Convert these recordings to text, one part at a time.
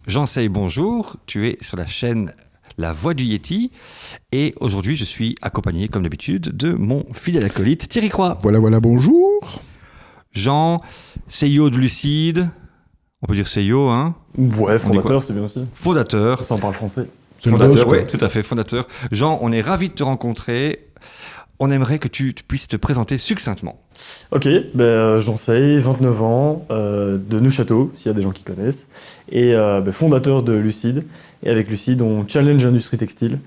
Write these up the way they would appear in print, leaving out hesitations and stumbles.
Jean Sey, bonjour, tu es sur la chaîne La Voix du Yéti et aujourd'hui je suis accompagné comme d'habitude de mon fidèle acolyte Thierry Croix. Voilà, bonjour. Jean, CEO de Lucide, on peut dire CEO, hein? Ouais, fondateur, c'est bien aussi. Fondateur. Ça, on parle français. C'est le Fondateur, boss, quoi. oui, tout à fait, fondateur. Jean, on est ravis de te rencontrer. On aimerait que tu puisses te présenter succinctement. Ok, Jean Sey, 29 ans, de Neuchâteau, s'il y a des gens qui connaissent, et fondateur de Lucide. Et avec Lucide, on challenge l'industrie textile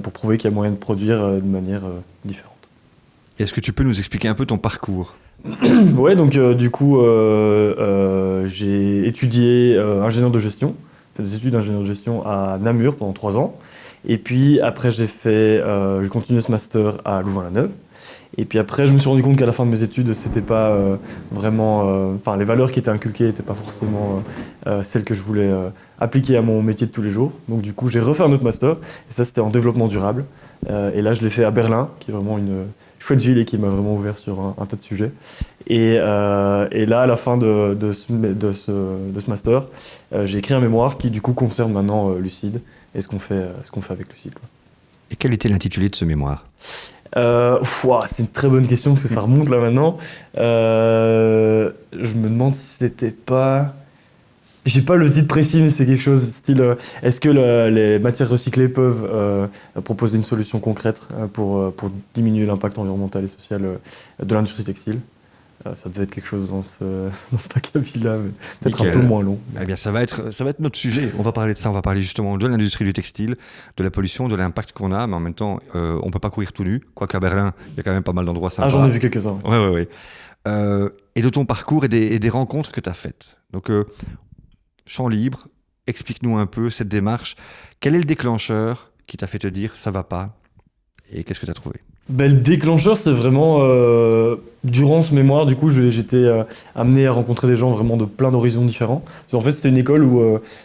pour prouver qu'il y a moyen de produire de manière différente. Est-ce que tu peux nous expliquer un peu ton parcours? Ouais, donc j'ai étudié ingénieur de gestion, fait des études d'ingénieur de gestion à Namur pendant 3 ans. Et puis après, j'ai continué ce master à Louvain-la-Neuve. Et puis après, je me suis rendu compte qu'à la fin de mes études, c'était pas vraiment. Enfin, les valeurs qui étaient inculquées n'étaient pas forcément celles que je voulais appliquer à mon métier de tous les jours. Donc, du coup, j'ai refait un autre master. Et ça, c'était en développement durable. Et là, je l'ai fait à Berlin, qui est vraiment une chouette ville et qui m'a vraiment ouvert sur un tas de sujets. Et là, à la fin de ce master, j'ai écrit un mémoire qui, du coup, concerne maintenant Lucide et ce qu'on fait avec Lucide, quoi. Et quel était l'intitulé de ce mémoire? C'est une très bonne question parce que ça remonte là maintenant. Je me demande si c'était pas. J'ai pas le titre précis, mais c'est quelque chose style. Est-ce que les matières recyclées peuvent proposer une solution concrète pour diminuer l'impact environnemental et social de l'industrie textile? Ça devait être quelque chose dans cet acabit-là, mais peut-être un peu moins long. Eh bien, ça va être notre sujet. On va parler de ça. On va parler justement de l'industrie du textile, de la pollution, de l'impact qu'on a. Mais en même temps, on peut pas courir tout nu. Quoique à Berlin, il y a quand même pas mal d'endroits sympas. Ah, j'en ai vu quelques-uns. Ouais. Et de ton parcours et des rencontres que tu as faites. Donc, champ libre, explique-nous un peu cette démarche. Quel est le déclencheur qui t'a fait te dire ça va pas? Et qu'est-ce que tu as trouvé? Le déclencheur, c'est vraiment durant ce mémoire, du coup, j'étais amené à rencontrer des gens vraiment de plein d'horizons différents. Parce qu'en fait, c'était une école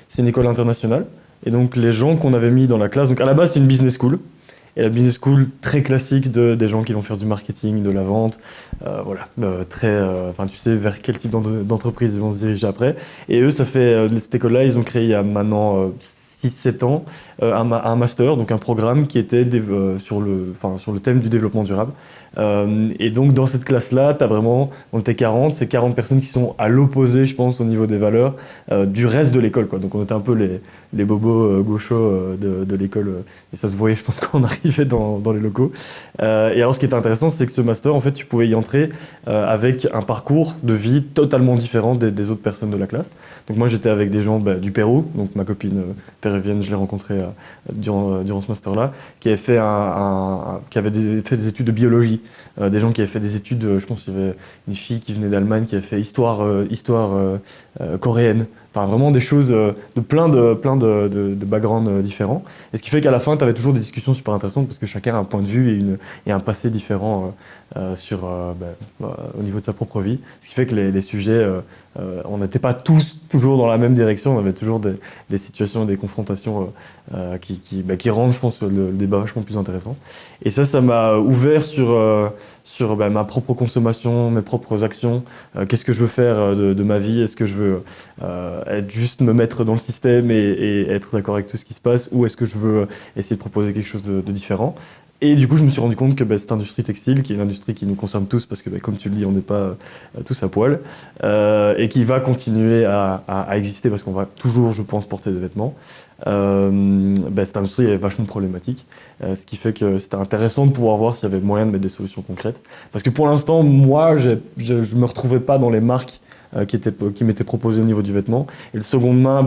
c'est une école internationale. Et donc, les gens qu'on avait mis dans la classe, donc à la base, c'est une business school. Et la business school, très classique des gens qui vont faire du marketing, de la vente, tu sais vers quel type d'entreprise ils vont se diriger après. Et eux, cette école-là, ils ont créé il y a maintenant 6-7 ans un master, donc un programme qui était sur le thème du développement durable. Et donc dans cette classe-là, on était 40, c'est 40 personnes qui sont à l'opposé, je pense, au niveau des valeurs du reste de l'école, quoi. Donc on était un peu les bobos gauchos de l'école, et ça se voyait, je pense, quand on arrivait dans les locaux. Et alors ce qui était intéressant, c'est que ce master, en fait, tu pouvais y entrer avec un parcours de vie totalement différent des autres personnes de la classe. Donc moi, j'étais avec des gens du Pérou, donc ma copine péruvienne, je l'ai rencontrée durant ce master-là, qui avait fait des études de biologie, des gens qui avaient fait des études, je pense qu'il y avait une fille qui venait d'Allemagne qui avait fait histoire coréenne. Enfin, vraiment des choses de plein de backgrounds différents. Et ce qui fait qu'à la fin, tu avais toujours des discussions super intéressantes parce que chacun a un point de vue et un passé différent au niveau de sa propre vie. Ce qui fait que les sujets, on n'était pas tous toujours dans la même direction. On avait toujours des situations et des confrontations qui rendent, je pense, le débat vachement plus intéressant. Et ça m'a ouvert sur ma propre consommation, mes propres actions. Qu'est-ce que je veux faire de ma vie? Est-ce que je veux juste me mettre dans le système et être d'accord avec tout ce qui se passe, ou est-ce que je veux essayer de proposer quelque chose de différent? Et du coup, je me suis rendu compte que cette industrie textile, qui est une industrie qui nous concerne tous, parce que comme tu le dis, on n'est pas tous à poil, et qui va continuer à exister parce qu'on va toujours, je pense, porter des vêtements, cette industrie est vachement problématique. Ce qui fait que c'était intéressant de pouvoir voir s'il y avait moyen de mettre des solutions concrètes. Parce que pour l'instant, moi, je me retrouvais pas dans les marques qui m'étaient proposées au niveau du vêtement. Et le seconde main,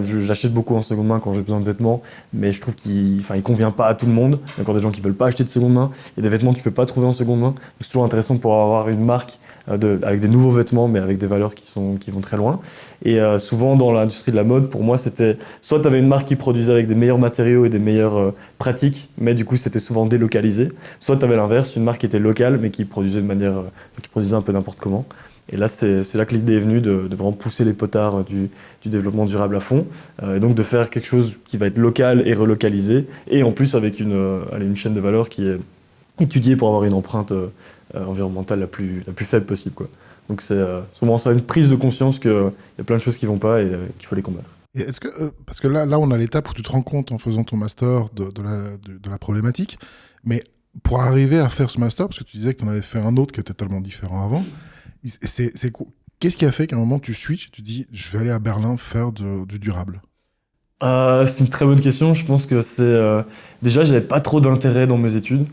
j'achète beaucoup en seconde main quand j'ai besoin de vêtements, mais je trouve qu'il convient pas à tout le monde. Il y a encore des gens qui veulent pas acheter de seconde main. Il y a des vêtements que tu peux pas trouver en seconde main. Donc c'est toujours intéressant de pouvoir avoir une marque avec des nouveaux vêtements, mais avec des valeurs qui vont très loin. Et souvent dans l'industrie de la mode, pour moi, c'était soit tu avais une marque qui produisait avec des meilleurs matériaux et des meilleures pratiques, mais du coup c'était souvent délocalisé. Soit tu avais l'inverse, une marque qui était locale, mais qui produisait qui produisait un peu n'importe comment. Et là, c'est là que l'idée est venue de vraiment pousser les potards du développement durable à fond, et donc de faire quelque chose qui va être local et relocalisé, et en plus avec une chaîne de valeur qui est étudiée pour avoir une empreinte environnementale la plus faible possible, quoi. Donc c'est souvent ça, une prise de conscience qu'il y a plein de choses qui vont pas et qu'il faut les combattre. Et est-ce que, parce que là, on a l'étape où tu te rends compte en faisant ton master de la problématique, mais pour arriver à faire ce master, parce que tu disais que tu en avais fait un autre qui était tellement différent avant, qu'est-ce qui a fait qu'à un moment tu switches et tu dis je vais aller à Berlin faire du durable? C'est une très bonne question. Je pense que déjà, j'avais pas trop d'intérêt dans mes études.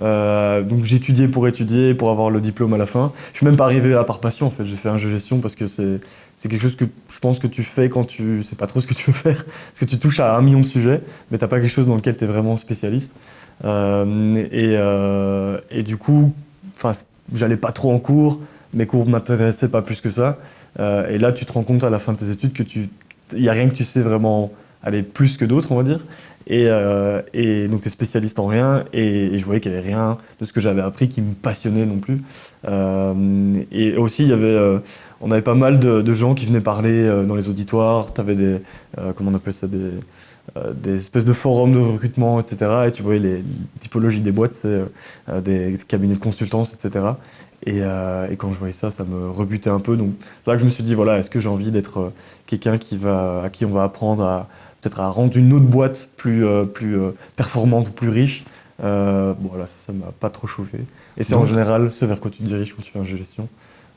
Donc j'étudiais pour étudier, pour avoir le diplôme à la fin. Je suis même pas arrivé là par passion en fait. J'ai fait un jeu gestion parce que c'est quelque chose que je pense que tu fais quand tu sais pas trop ce que tu veux faire. Parce que tu touches à 1 million de sujets, mais t'as pas quelque chose dans lequel tu es vraiment spécialiste. Et du coup, enfin, j'allais pas trop en cours. Mes cours m'intéressaient pas plus que ça. Et là, tu te rends compte à la fin de tes études que il y a rien que tu sais vraiment aller plus que d'autres, on va dire. Et donc, tu es spécialiste en rien. Et je voyais qu'il n'y avait rien de ce que j'avais appris qui me passionnait non plus. Et aussi, on avait pas mal de gens qui venaient parler dans les auditoires. Tu avais comment on appelle ça, des espèces de forums de recrutement, etc. Et tu voyais les typologies des boîtes, c'est des cabinets de consultance, etc. Et quand je voyais ça, ça me rebutait un peu. Donc, c'est là que je me suis dit, voilà, est-ce que j'ai envie d'être quelqu'un à qui on va apprendre peut-être à rendre une autre boîte plus performante ou plus riche. Bon, voilà, ça m'a pas trop chauffé. Et c'est en général ce vers quoi tu te diriges quand tu fais un gestion.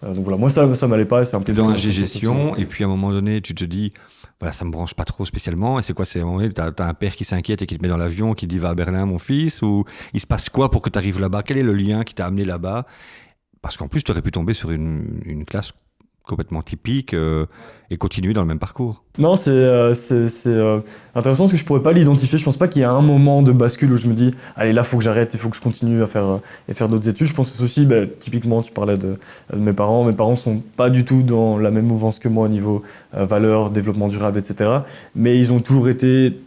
Donc voilà, moi ça m'allait pas. C'est un peu T'es dans la gestion, et puis à un moment donné, tu te dis, voilà, ça me branche pas trop spécialement. Et c'est quoi? C'est à un moment donné, t'as un père qui s'inquiète et qui te met dans l'avion, qui te dit va à Berlin, mon fils, ou il se passe quoi pour que tu arrives là-bas? Quel est le lien qui t'a amené là-bas? Parce qu'en plus, tu aurais pu tomber sur une classe complètement typique et continuer dans le même parcours. Non, c'est intéressant parce que je pourrais pas l'identifier. Je pense pas qu'il y a un moment de bascule où je me dis, allez, là, faut que j'arrête, il faut que je continue à faire d'autres études. Je pense que c'est aussi, typiquement, tu parlais de mes parents. Mes parents sont pas du tout dans la même mouvance que moi au niveau valeur, développement durable, etc. Mais ils ont toujours été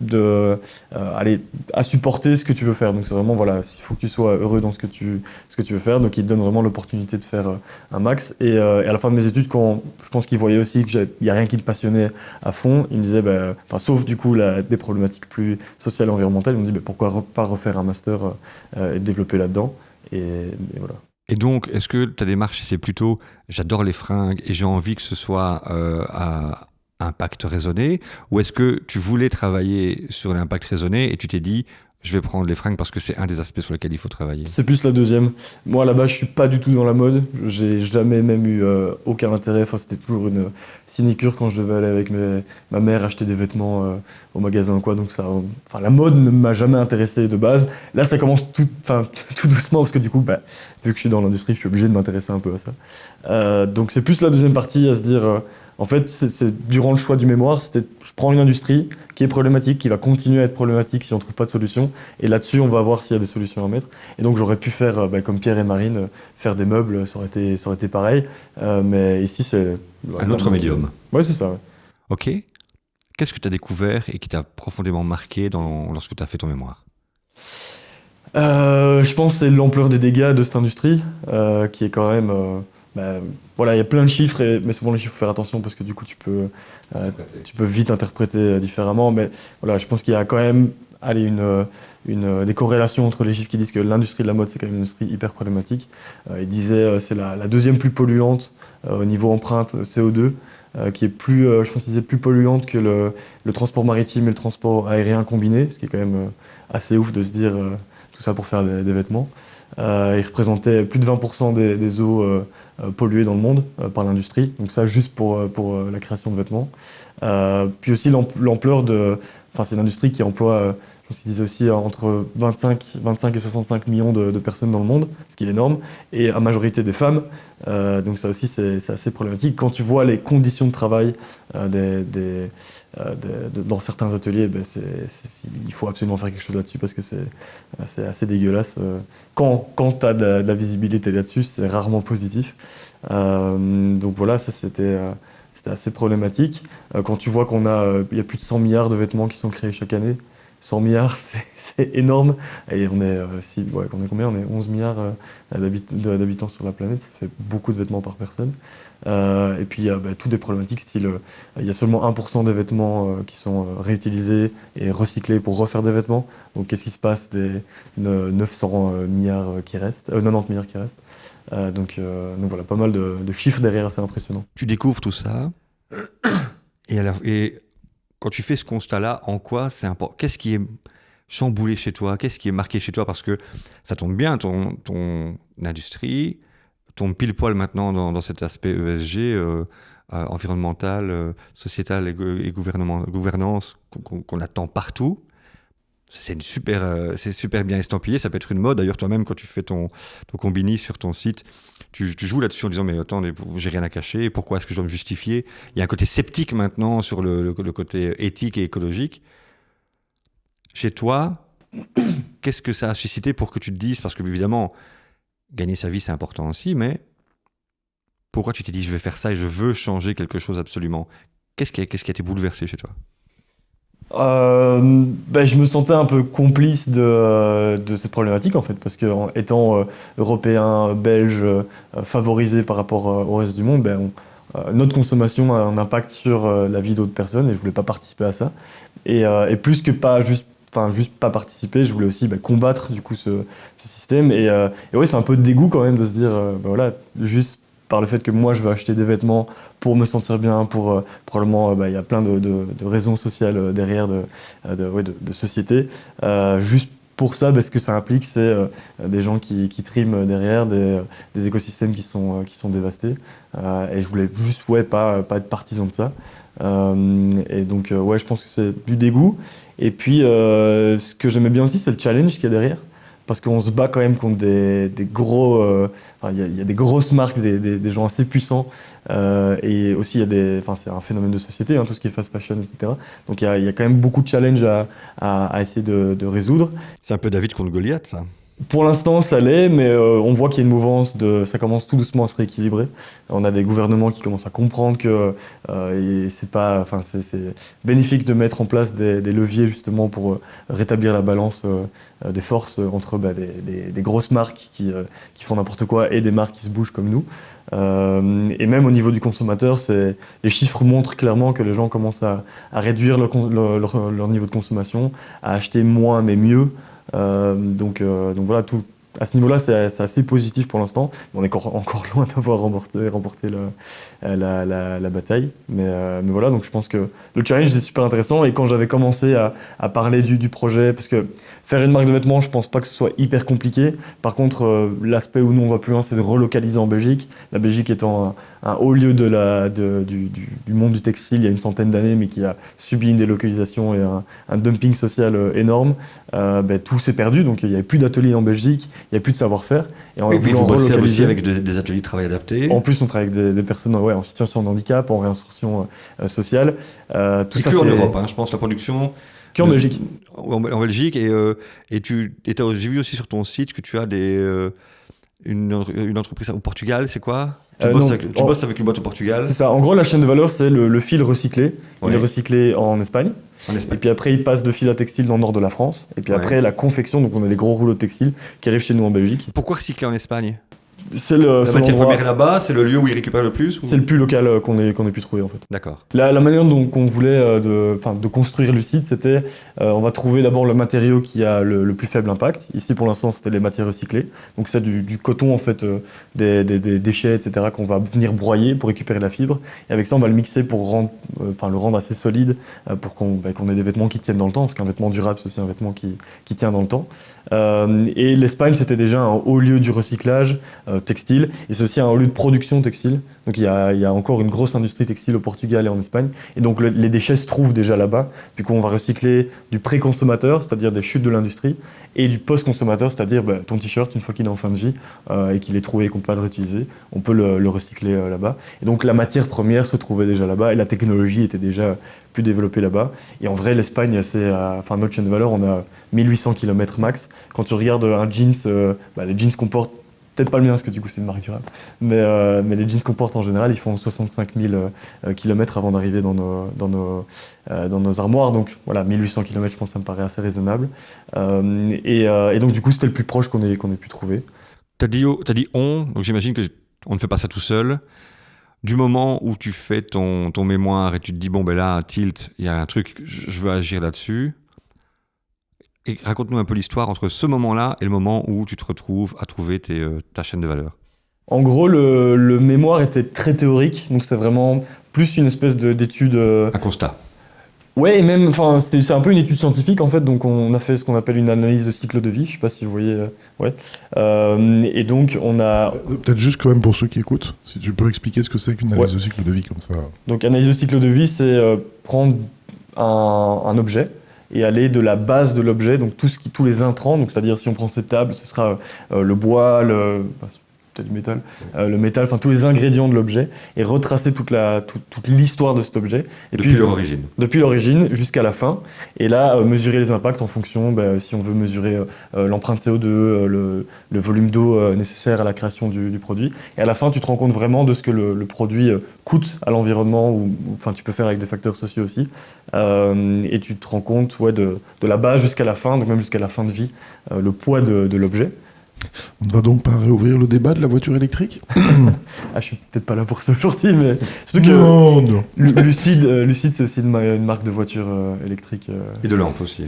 à supporter ce que tu veux faire. Donc c'est vraiment, voilà, il faut que tu sois heureux dans ce que tu veux faire. Donc ils te donnent vraiment l'opportunité de faire un max. Et à la fin de mes études, quand je pense qu'ils voyaient aussi qu'il y a rien qui me passionnait à fond, ils me disaient, sauf du coup des problématiques plus sociales et environnementales, ils m'ont dit pourquoi pas refaire un master et développer là-dedans. Et voilà. Et donc, est-ce que ta démarche, c'est plutôt j'adore les fringues et j'ai envie que ce soit à impact raisonné, ou est-ce que tu voulais travailler sur l'impact raisonné et tu t'es dit je vais prendre les fringues parce que c'est un des aspects sur lesquels il faut travailler? C'est plus la deuxième. Moi, là-bas, je suis pas du tout dans la mode. J'ai jamais même eu aucun intérêt. Enfin, c'était toujours une sinécure quand je devais aller avec ma mère acheter des vêtements au magasin, quoi. Donc la mode ne m'a jamais intéressé de base. Là, ça commence tout doucement parce que du coup, vu que je suis dans l'industrie, je suis obligé de m'intéresser un peu à ça. Donc c'est plus la deuxième partie à se dire. En fait, c'est durant le choix du mémoire, je prends une industrie qui est problématique, qui va continuer à être problématique si on ne trouve pas de solution. Et là-dessus, on va voir s'il y a des solutions à mettre. Et donc, j'aurais pu faire, comme Pierre et Marine, faire des meubles, ça aurait été pareil. Mais ici, c'est... Un autre médium. Oui, c'est ça. Ouais. Ok. Qu'est-ce que tu as découvert et qui t'a profondément marqué lorsque tu as fait ton mémoire? Je pense que c'est l'ampleur des dégâts de cette industrie, qui est quand même... voilà, il y a plein de chiffres, mais souvent les chiffres, faut faire attention parce que du coup tu peux vite interpréter différemment. Mais voilà, je pense qu'il y a quand même des corrélations entre les chiffres qui disent que l'industrie de la mode c'est quand même une industrie hyper problématique. Ils disaient c'est la deuxième plus polluante au niveau empreinte CO2, qui est je pense qu'ils disaient plus polluante que le transport maritime et le transport aérien combiné, ce qui est quand même assez ouf de se dire tout ça pour faire des vêtements. Il représentait plus de 20% des eaux polluées dans le monde par l'industrie. Donc ça, juste pour la création de vêtements. Puis aussi l'ampleur de... Enfin, c'est une industrie qui emploie, je pense qu'ils disaient aussi, entre 25 et 65 millions de personnes dans le monde, ce qui est énorme, et à majorité des femmes. Donc ça aussi, c'est assez problématique. Quand tu vois les conditions de travail dans certains ateliers, il faut absolument faire quelque chose là-dessus parce que c'est assez dégueulasse. Quand tu as de la visibilité là-dessus, c'est rarement positif. Donc voilà, ça c'était assez problématique. Quand tu vois il y a plus de 100 milliards de vêtements qui sont créés chaque année, 100 milliards, c'est énorme. Et on est combien? On est 11 milliards d'habitants sur la planète. Ça fait beaucoup de vêtements par personne. Et puis, il y a toutes des problématiques style... il y a seulement 1% des vêtements qui sont réutilisés et recyclés pour refaire des vêtements. Donc, qu'est-ce qui se passe des 900 milliards qui restent, 90 milliards qui restent. Donc voilà, pas mal de chiffres derrière assez impressionnants. Tu découvres tout ça et quand tu fais ce constat-là, en quoi c'est important? Qu'est-ce qui est chamboulé chez toi? Qu'est-ce qui est marqué chez toi? Parce que ça tombe bien, ton industrie tombe pile poil maintenant dans cet aspect ESG, environnemental, sociétal et gouvernance qu'on attend partout. C'est super bien estampillé, ça peut être une mode. D'ailleurs, toi-même, quand tu fais ton combini sur ton site, tu joues là-dessus en disant mais attends, j'ai rien à cacher, pourquoi est-ce que je dois me justifier? Il y a un côté sceptique maintenant sur le côté éthique et écologique. Chez toi, qu'est-ce que ça a suscité pour que tu te dises, parce que évidemment, gagner sa vie c'est important aussi, mais pourquoi tu t'es dit je vais faire ça et je veux changer quelque chose absolument? Qu'est-ce qui a été bouleversé chez toi? Je me sentais un peu complice de cette problématique en fait, parce que étant européen, belge, favorisé par rapport au reste du monde, notre consommation a un impact sur la vie d'autres personnes et je voulais pas participer à ça. Et plus que pas juste pas participer, je voulais aussi combattre du coup ce système. Et ouais, c'est un peu de dégoût quand même de se dire, voilà, juste par le fait que moi je veux acheter des vêtements pour me sentir bien, pour probablement il y a plein de raisons sociales derrière de société. Juste pour ça, ce que ça implique, c'est des gens qui triment derrière, des écosystèmes qui sont dévastés. Et je voulais juste pas être partisan de ça. Et donc ouais, je pense que c'est du dégoût. Et puis ce que j'aimais bien aussi, c'est le challenge qu'il y a derrière. Parce qu'on se bat quand même contre des gros... il y a des grosses marques, des gens assez puissants. Et aussi, c'est un phénomène de société, tout ce qui est fast fashion, etc. Donc il y a quand même beaucoup de challenges à essayer de résoudre. C'est un peu David contre Goliath, ça. Pour l'instant, ça l'est, mais on voit qu'il y a une mouvance ça commence tout doucement à se rééquilibrer. On a des gouvernements qui commencent à comprendre que c'est bénéfique de mettre en place des leviers justement pour rétablir la balance des forces entre des grosses marques qui font n'importe quoi et des marques qui se bougent comme nous. Et même au niveau du consommateur, les chiffres montrent clairement que les gens commencent à réduire leur niveau de consommation, à acheter moins mais mieux. Donc voilà, à ce niveau-là, c'est assez positif pour l'instant. On est encore loin d'avoir remporté la bataille. Mais voilà, donc je pense que le challenge est super intéressant. Et quand j'avais commencé à parler du projet, parce que faire une marque de vêtements, je pense pas que ce soit hyper compliqué. Par contre, l'aspect où nous on va plus loin, c'est de relocaliser en Belgique. La Belgique étant un haut lieu du monde du textile il y a une centaine d'années, mais qui a subi une délocalisation et un dumping social énorme. Tout s'est perdu, donc il n'y avait plus d'ateliers en Belgique, il n'y a plus de savoir-faire. Et vous bossez aussi avec des ateliers de travail adaptés. En plus, on travaille avec des personnes en situation de handicap, en réinsertion sociale. Tout ça, c'est en Europe, je pense, la production. En Belgique. En Belgique, et j'ai vu aussi sur ton site que tu as une entreprise au Portugal, c'est quoi? Tu bosses avec une boîte au Portugal. C'est ça. En gros, la chaîne de valeur, c'est le fil recyclé. Ouais. Il est recyclé en Espagne. Et puis après, il passe de fil à textile dans le nord de la France. Et puis après, la confection, donc on a des gros rouleaux de textile qui arrivent chez nous en Belgique. Pourquoi recycler en Espagne? C'est la matière première est là-bas, c'est le lieu où ils récupèrent le plus ou... C'est le plus local qu'on ait pu trouver en fait. D'accord. La manière dont on voulait de construire le site, c'était on va trouver d'abord le matériau qui a le plus faible impact. Ici pour l'instant c'était les matières recyclées. Donc c'est du coton en fait, des déchets etc. qu'on va venir broyer pour récupérer la fibre. Et avec ça on va le mixer pour le rendre assez solide pour qu'on ait des vêtements qui tiennent dans le temps. Parce qu'un vêtement durable c'est aussi un vêtement qui tient dans le temps. Et l'Espagne c'était déjà un haut lieu du recyclage textile, et c'est aussi un lieu de production textile. Donc il y a encore une grosse industrie textile au Portugal et en Espagne. Et donc les déchets se trouvent déjà là-bas. Du coup, on va recycler du pré-consommateur, c'est-à-dire des chutes de l'industrie, et du post-consommateur, c'est-à-dire ton t-shirt, une fois qu'il est en fin de vie et qu'il est trouvé et qu'on peut pas le réutiliser, on peut le recycler là-bas. Et donc la matière première se trouvait déjà là-bas et la technologie était déjà plus développée là-bas. Et en vrai, l'Espagne, notre chaîne de valeur, on a 1800 km max. Quand tu regardes un jeans, les jeans qu'on porte, peut-être pas le mien parce que du coup c'est une marque durable, mais les jeans qu'on porte en général ils font 65 000 km avant d'arriver dans nos armoires, donc voilà 1800 km je pense que ça me paraît assez raisonnable et donc du coup c'était le plus proche qu'on ait pu trouver. T'as dit on, donc j'imagine qu'on ne fait pas ça tout seul. Du moment où tu fais ton mémoire et tu te dis là tilt, il y a un truc, je veux agir là-dessus. Et raconte-nous un peu l'histoire entre ce moment-là et le moment où tu te retrouves à trouver ta chaîne de valeur. En gros, le mémoire était très théorique, donc c'est vraiment plus une espèce d'étude... Un constat. Ouais, et même, enfin, c'est un peu une étude scientifique en fait, donc on a fait ce qu'on appelle une analyse de cycle de vie, je sais pas si vous voyez, ouais. Et donc on a, Peut-être juste quand même pour ceux qui écoutent, si tu peux expliquer ce que c'est qu'une analyse de cycle de vie comme ça. donc analyse de cycle de vie, c'est prendre un objet et aller de la base de l'objet, donc tous les intrants, donc c'est-à-dire si on prend cette table, ce sera le bois, peut-être du métal, le métal, enfin tous les ingrédients de l'objet, et retracer toute l'histoire de cet objet. Et Depuis puis, leur origine. depuis l'origine jusqu'à la fin. Et là, mesurer les impacts en fonction, si on veut mesurer l'empreinte CO2, le volume d'eau nécessaire à la création du produit. Et à la fin, tu te rends compte vraiment de ce que le produit coûte à l'environnement, ou enfin tu peux faire avec des facteurs sociaux aussi. Et tu te rends compte de la base jusqu'à la fin, donc même jusqu'à la fin de vie, le poids de l'objet. On ne va donc pas réouvrir le débat de la voiture électrique? Ah, je suis peut-être pas là pour ça aujourd'hui, mais surtout que Non. Lucide, c'est aussi une marque de voiture électrique. Et de lampe aussi,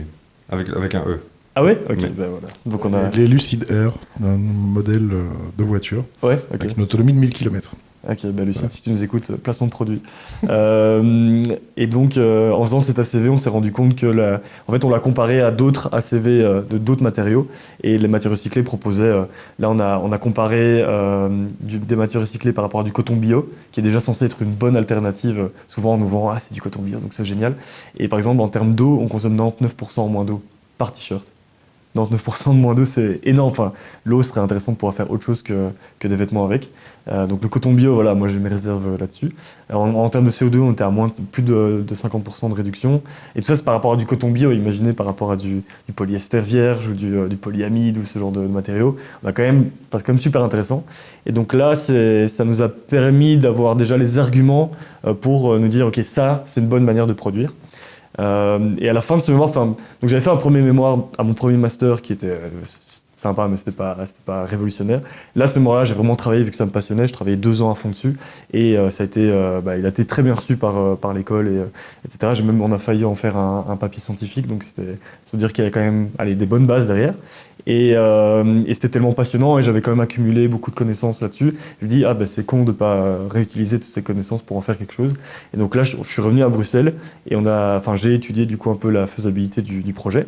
avec un E. Ah ouais? Ok, Mais- ben voilà. Donc on a. Les Lucid Air, un modèle de voiture Ouais, ok. avec une autonomie de 1000 km. Ok, bah Lucide, si tu nous écoutes, placement de produit. Et donc, en faisant cet ACV, on s'est rendu compte que, en fait, on l'a comparé à d'autres ACV de d'autres matériaux. Et les matières recyclées proposaient, là, on a comparé des matières recyclées par rapport à du coton bio, qui est déjà censé être une bonne alternative. Souvent, on nous vend, ah, c'est du coton bio, donc c'est génial. Et par exemple, en termes d'eau, on consomme 99% en moins d'eau par t-shirt. 99% de moins d'eau, c'est énorme. Enfin, l'eau serait intéressante pour pouvoir faire autre chose que des vêtements avec. Donc le coton bio, voilà, moi j'ai mes réserves là-dessus. En termes de CO2, on était à plus de 50% de réduction. Et tout ça, c'est par rapport à du coton bio. Imaginez par rapport à du polyester vierge ou du polyamide ou ce genre de matériaux. On a quand même, enfin, c'est quand même super intéressant. Et donc là, ça nous a permis d'avoir déjà les arguments pour nous dire, ok, ça, c'est une bonne manière de produire. Et à la fin de ce mémoire, donc j'avais fait un premier mémoire à mon premier master qui était sympa, mais c'était pas révolutionnaire. Là, ce mémoire-là, j'ai vraiment travaillé vu que ça me passionnait. Je travaillé 2 ans à fond dessus et ça a été, il a été très bien reçu par l'école etc. On a failli en faire un papier scientifique, donc c'était se dire qu'il y avait quand même des bonnes bases derrière. Et c'était tellement passionnant et j'avais quand même accumulé beaucoup de connaissances là-dessus. Je me dis, c'est con de pas réutiliser toutes ces connaissances pour en faire quelque chose. Et donc là, je suis revenu à Bruxelles et j'ai étudié du coup un peu la faisabilité du projet.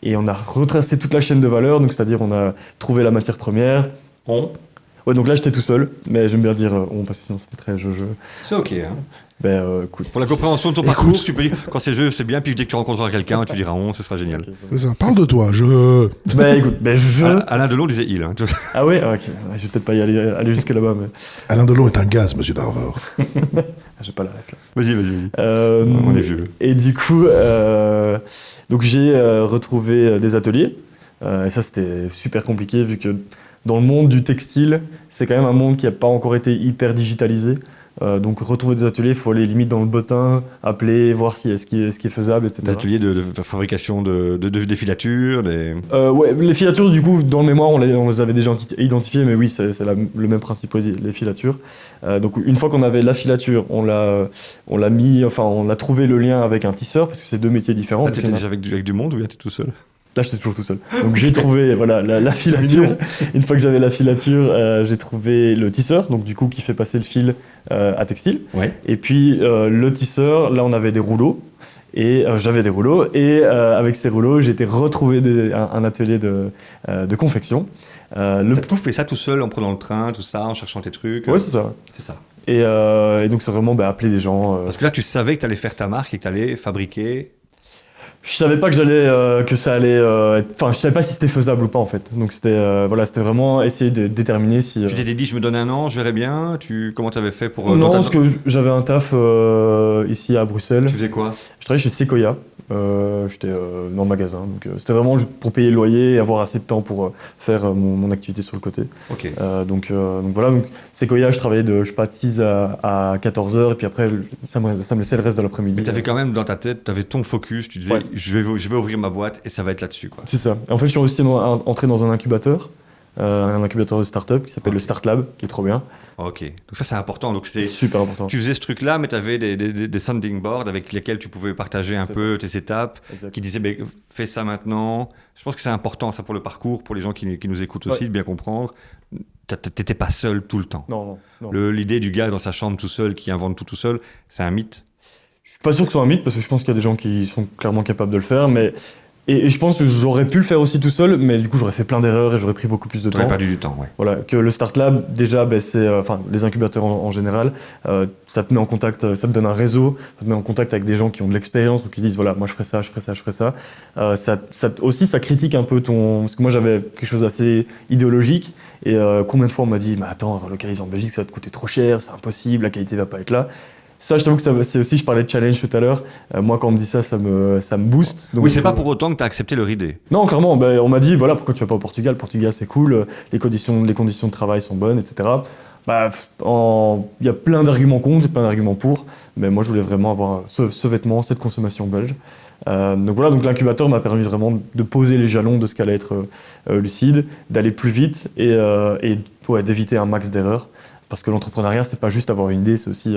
Et on a retracé toute la chaîne de valeur, donc c'est-à-dire on a trouvé la matière première. Ouais, donc là j'étais tout seul, mais j'aime bien dire on parce que sinon ça fait très jeu. C'est ok. Hein. Écoute. Pour la compréhension de ton parcours, tu peux dire quand c'est jeu, c'est bien, puis dès que tu rencontreras quelqu'un, tu diras on, ce sera génial. Okay, C'est ça. Parle de toi, écoute, Alain Delon disait il. Hein. Ah ouais, ok. Je vais peut-être pas y aller jusque là-bas, mais. Alain Delon est un gaz, monsieur Darvor. J'ai pas la ref là. Vas-y. On est vieux. Et du coup, donc j'ai retrouvé des ateliers. Et ça, c'était super compliqué vu que dans le monde du textile, c'est quand même un monde qui n'a pas encore été hyper digitalisé. Donc retrouver des ateliers, il faut aller limite dans le bottin, appeler, voir si ce qui est faisable, etc. Des ateliers de fabrication des filatures, ouais, les filatures, du coup, dans le mémoire, on les avait déjà identifiées, mais oui, c'est le même principe, les filatures. Donc une fois qu'on avait la filature, on a trouvé le lien avec un tisseur, parce que c'est 2 métiers différents. Là, t'étais déjà avec du monde ou bien t'es tout seul? Là, j'étais toujours tout seul. Donc j'ai trouvé la filature. Une fois que j'avais la filature, j'ai trouvé le tisseur, donc du coup qui fait passer le fil à textile. Ouais. Et puis le tisseur, là on avait des rouleaux. Et j'avais des rouleaux. Et avec ces rouleaux, j'ai été retrouver un atelier de confection. T'as tout fait ça tout seul en prenant le train, tout ça, en cherchant tes trucs. Ouais, c'est ça. C'est ça. Et donc c'est vraiment appeler des gens. Parce que là, tu savais que t'allais faire ta marque et que t'allais fabriquer. Je savais pas que ça allait je savais pas si c'était faisable ou pas en fait. Donc c'était vraiment essayer de déterminer si Tu t'étais dit je me donne un an, je verrai bien. Comment t'avais fait pour non, parce que j'avais un taf ici à Bruxelles. Tu faisais quoi? Je travaillais chez Sequoia. J'étais dans le magasin, donc c'était vraiment pour payer le loyer et avoir assez de temps pour faire mon activité sur le côté. Ok. Donc voilà, donc Sequoia, je travaillais de 6 à 14 heures et puis après ça me laissait le reste de l'après-midi. Mais t'avais quand même dans ta tête, t'avais ton focus, tu disais Ouais. je vais ouvrir ma boîte et ça va être là-dessus quoi. C'est ça. En fait, je suis aussi entré dans un incubateur de start-up qui s'appelle le Start Lab, qui est trop bien. Ok. Donc ça c'est important. Donc C'est super important. tu faisais ce truc-là, mais tu avais des sounding boards avec lesquels tu pouvais partager un peu tes étapes, Exact. qui disaient fais ça maintenant. Je pense que c'est important ça pour le parcours, pour les gens qui nous écoutent aussi, de bien comprendre. T'étais pas seul tout le temps. Non. L'idée du gars dans sa chambre tout seul qui invente tout seul, c'est un mythe. Je suis pas sûr que ce soit un mythe, parce que je pense qu'il y a des gens qui sont clairement capables de le faire, mais... Et je pense que j'aurais pu le faire aussi tout seul, mais du coup j'aurais fait plein d'erreurs et j'aurais pris beaucoup plus de T'aurais temps. perdu du temps, ouais. Voilà, que le Start Lab, déjà, c'est, enfin, les incubateurs en général, ça te met en contact, ça te donne un réseau, ça te met en contact avec des gens qui ont de l'expérience ou qui disent voilà, moi je ferai ça, je ferai ça, je ferai ça. Aussi, ça critique un peu ton. Parce que moi j'avais quelque chose d'assez idéologique et combien de fois on m'a dit mais attends, relocaliser en Belgique ça va te coûter trop cher, c'est impossible, la qualité va pas être là. Ça, je t'avoue que c'est aussi, je parlais de challenge tout à l'heure. Moi, quand on me dit ça, ça me booste. Donc, Oui, c'est pas pour autant que tu as accepté leur idée. non, clairement, on m'a dit, voilà, pourquoi tu vas pas au Portugal? Portugal, c'est cool, les conditions de travail sont bonnes, etc. Il y a plein d'arguments contre et plein d'arguments pour, mais moi, je voulais vraiment avoir ce vêtement, cette consommation belge. Donc voilà, donc l'incubateur m'a permis vraiment de poser les jalons de ce qu'allait être Lucide, d'aller plus vite et d'éviter un max d'erreurs. Parce que l'entrepreneuriat, c'est pas juste avoir une idée, c'est aussi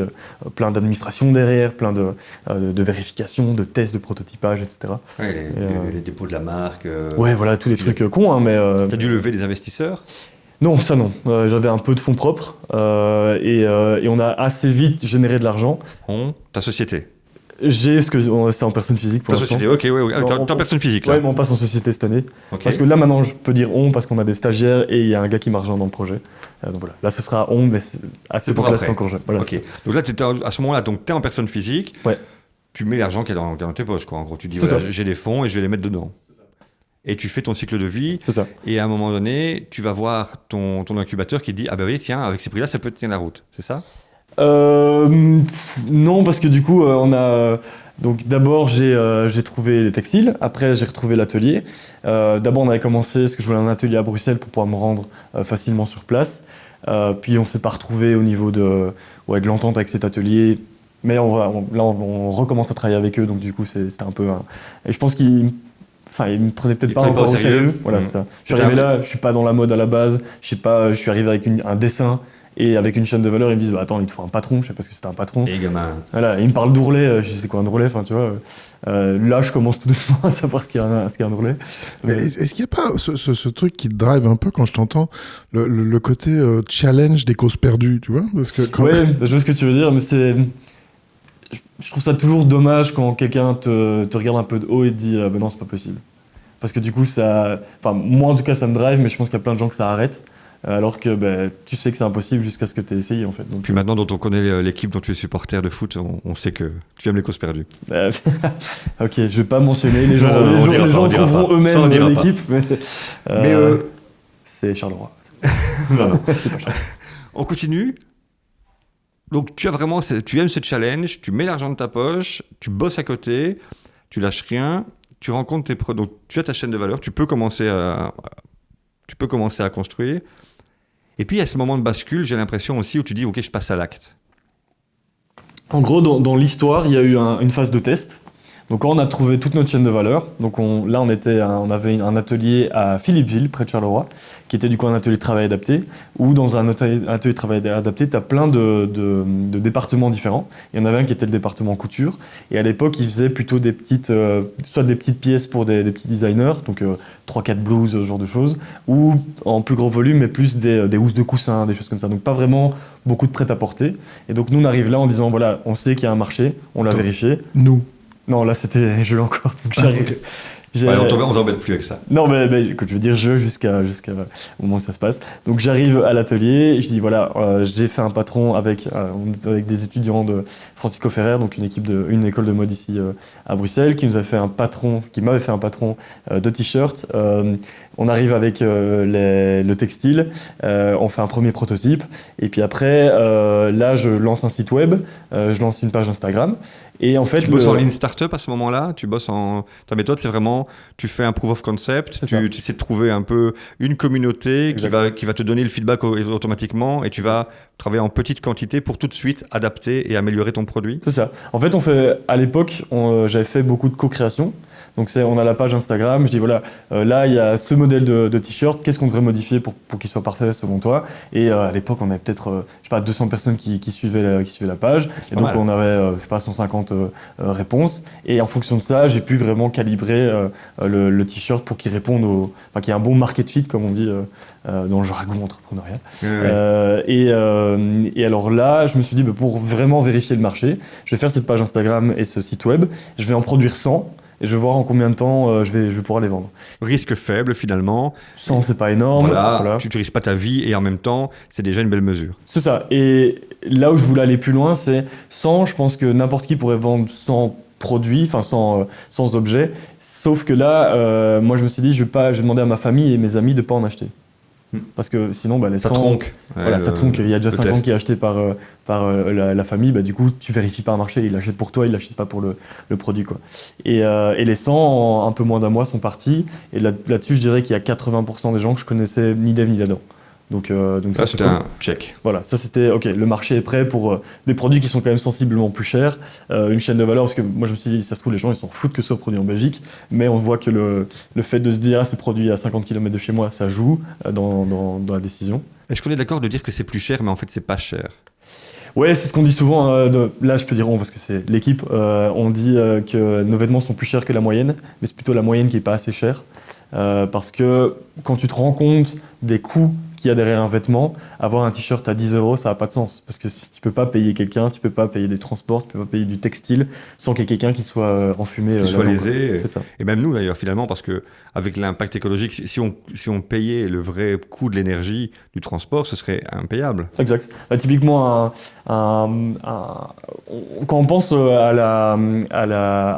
plein d'administration derrière, plein de vérifications, de tests, de prototypage, etc. Ouais, les dépôts de la marque. Ouais, voilà, tous les trucs cons, hein, mais... T'as dû lever des investisseurs? Non, ça non. J'avais un peu de fonds propres et on a assez vite généré de l'argent. Ta société? C'est en personne physique pour l'instant. Société, ok, ouais. T'es en personne physique, là? Ouais, mais on passe en société cette année. Okay. Parce que là, maintenant, je peux dire on, parce qu'on a des stagiaires et il y a un gars qui marche dans le projet. Donc voilà, là, ce sera on, mais à cette époque-là, c'est encore jeune. Voilà, ok. Donc là, à ce moment-là, t'es en personne physique. Ouais. Tu mets l'argent qui est dans tes poches, quoi. En gros, tu dis, voilà, j'ai des fonds et je vais les mettre dedans. Et tu fais ton cycle de vie. C'est ça. Et à un moment donné, tu vas voir ton incubateur qui dit, ah ben oui, tiens, avec ces prix-là, ça peut tenir la route. C'est ça? Non, parce que du coup, on a... Donc d'abord, j'ai trouvé les textiles. Après, j'ai retrouvé l'atelier. D'abord, on avait commencé, parce que je voulais un atelier à Bruxelles pour pouvoir me rendre facilement sur place. Puis, on s'est pas retrouvé au niveau de l'entente avec cet atelier. Mais là, on recommence à travailler avec eux. Donc du coup, c'était un peu... Et je pense qu'ils me prenaient peut-être pas encore au sérieux. Voilà, c'est ça. Je suis arrivé là, je suis pas dans la mode à la base. Je sais pas, je suis arrivé avec un dessin. Et avec une chaîne de valeur, ils me disent attends, il te faut un patron. Je sais pas ce que c'était un patron. Et gamin. Voilà, ils me parlent d'ourlet. Je sais quoi un ourlet, enfin tu vois. Là, je commence tout doucement à savoir ce qu'est un ourlet. Mais est-ce qu'il n'y a pas ce truc qui te drive un peu quand je t'entends, le côté challenge des causes perdues, tu vois? Parce que ouais, je vois ce que tu veux dire, mais je trouve ça toujours dommage quand quelqu'un te regarde un peu de haut et te dit ben non, c'est pas possible. Parce que du coup, moi en tout cas, ça me drive, mais je pense qu'il y a plein de gens que ça arrête. Alors que tu sais que c'est impossible jusqu'à ce que tu aies essayé en fait. Donc, puis maintenant dont on connaît l'équipe dont tu es supporter de foot, on sait que tu aimes les causes perdues. Ok, je vais pas mentionner, les gens trouveront eux-mêmes l'équipe, mais c'est Charleroi. Non. C'est pas Charleroi. On continue. Donc tu aimes ce challenge, tu mets l'argent de ta poche, tu bosses à côté, tu lâches rien, tu rencontres tes donc tu as ta chaîne de valeur, tu peux commencer à construire. Et puis, à ce moment de bascule, j'ai l'impression aussi où tu dis, OK, je passe à l'acte. En gros, dans l'histoire, il y a eu une phase de test. Donc, quand on a trouvé toute notre chaîne de valeur, donc on avait un atelier à Philippeville, près de Charleroi, qui était du coup un atelier de travail adapté, où dans un atelier de travail adapté, tu as plein de départements différents. Il y en avait un qui était le département couture, et à l'époque, ils faisaient plutôt soit des petites pièces pour des petits designers, donc 3-4 blouses, ce genre de choses, ou en plus gros volume, mais plus des housses de coussins, des choses comme ça. Donc pas vraiment beaucoup de prêt-à-porter. Et donc nous, on arrive là en disant, voilà, on sait qu'il y a un marché, on l'a vérifié. Nous. Non, là, c'était je l'ai encore. Donc j'arrive. On t'embête plus avec ça. Non, mais écoute, je veux dire jusqu'au moment où ça se passe. Donc j'arrive à l'atelier, je dis voilà, j'ai fait un patron avec des étudiants de Francisco Ferrer, donc une école de mode ici à Bruxelles, qui m'avait fait un patron de t-shirts. On arrive avec le textile, on fait un premier prototype, et puis après, là, je lance un site web, je lance une page Instagram. Et en fait, tu bosses en lean startup à ce moment-là. Ta méthode, c'est vraiment, tu fais un proof of concept, tu essaies de trouver un peu une communauté qui va te donner le feedback automatiquement, et tu vas travailler en petite quantité pour tout de suite adapter et améliorer ton produit. C'est ça. En fait, à l'époque, j'avais fait beaucoup de co-création. Donc on a la page Instagram, je dis voilà, là il y a ce modèle de t-shirt, qu'est-ce qu'on devrait modifier pour qu'il soit parfait selon toi? Et à l'époque on avait peut-être, je sais pas, 200 personnes qui suivaient la page, et donc on avait, je sais pas, 150 réponses, et en fonction de ça, j'ai pu vraiment calibrer le t-shirt pour qu'il réponde enfin qu'il y ait un bon market fit, comme on dit dans le jargon entrepreneurial. Et alors là, je me suis dit, pour vraiment vérifier le marché, je vais faire cette page Instagram et ce site web, je vais en produire 100 et je vais voir en combien de temps je vais pouvoir les vendre. Risque faible finalement. 100, c'est pas énorme. Voilà. Tu risques pas ta vie et en même temps, c'est déjà une belle mesure. C'est ça. Et là où je voulais aller plus loin, c'est 100, je pense que n'importe qui pourrait vendre 100 produits, enfin sans objet. Sauf que là, moi je me suis dit, je vais demander à ma famille et mes amis de pas en acheter. Parce que sinon, les 100, ça tronque. Voilà, ça tronque. Il y a déjà 50 qui est acheté par la famille. Du coup, tu vérifies pas un marché. Il l'achète pour toi, il l'achète pas pour le produit, quoi. Et les 100, en un peu moins d'un mois, sont partis. Et là-dessus, je dirais qu'il y a 80% des gens que je connaissais ni d'Ève ni d'Adam. Donc ça c'était un check. Voilà, ça c'était ok. Le marché est prêt pour des produits qui sont quand même sensiblement plus chers. Une chaîne de valeur, parce que moi je me suis dit, ça se trouve, les gens ils s'en foutent que ce soit produit en Belgique, mais on voit que le fait de se dire, c'est produit à 50 km de chez moi, ça joue dans la décision. Est-ce qu'on est d'accord de dire que c'est plus cher, mais en fait c'est pas cher? Ouais, c'est ce qu'on dit souvent. Là, je peux dire on parce que c'est l'équipe. On dit que nos vêtements sont plus chers que la moyenne, mais c'est plutôt la moyenne qui est pas assez chère. Parce que quand tu te rends compte des coûts qu'il y a derrière un vêtement, avoir un t-shirt à 10 €, ça n'a pas de sens. Parce que si tu peux pas payer quelqu'un, tu peux pas payer des transports, tu peux pas payer du textile sans qu'il y ait quelqu'un qui soit enfumé. Qui soit lésé. C'est ça. Et même nous d'ailleurs, finalement, parce que avec l'impact écologique, si on payait le vrai coût de l'énergie du transport, ce serait impayable. Exact. Typiquement, quand on pense à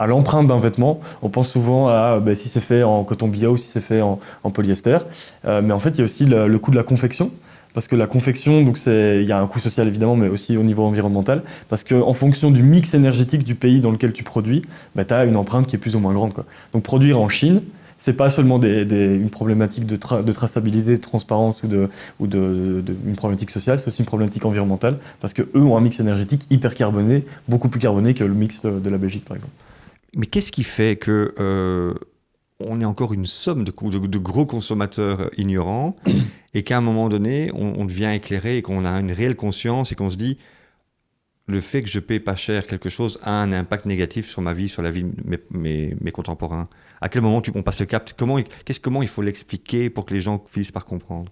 l'empreinte d'un vêtement, on pense souvent à si c'est fait en coton bio ou si c'est fait en polyester. Mais en fait, il y a aussi le coût de la confection. Parce que la confection, donc il y a un coût social évidemment, mais aussi au niveau environnemental. Parce qu'en fonction du mix énergétique du pays dans lequel tu produis, tu as une empreinte qui est plus ou moins grande, quoi. Donc produire en Chine, c'est pas seulement une problématique de traçabilité, de transparence ou une problématique sociale, c'est aussi une problématique environnementale. Parce qu'eux ont un mix énergétique hyper carboné, beaucoup plus carboné que le mix de la Belgique par exemple. Mais qu'est-ce qui fait que on est encore une somme de gros consommateurs ignorants et qu'à un moment donné, on devient éclairé et qu'on a une réelle conscience et qu'on se dit le fait que je paie pas cher quelque chose a un impact négatif sur ma vie, sur la vie de mes contemporains. À quel moment on passe le cap? Comment il faut l'expliquer pour que les gens finissent par comprendre?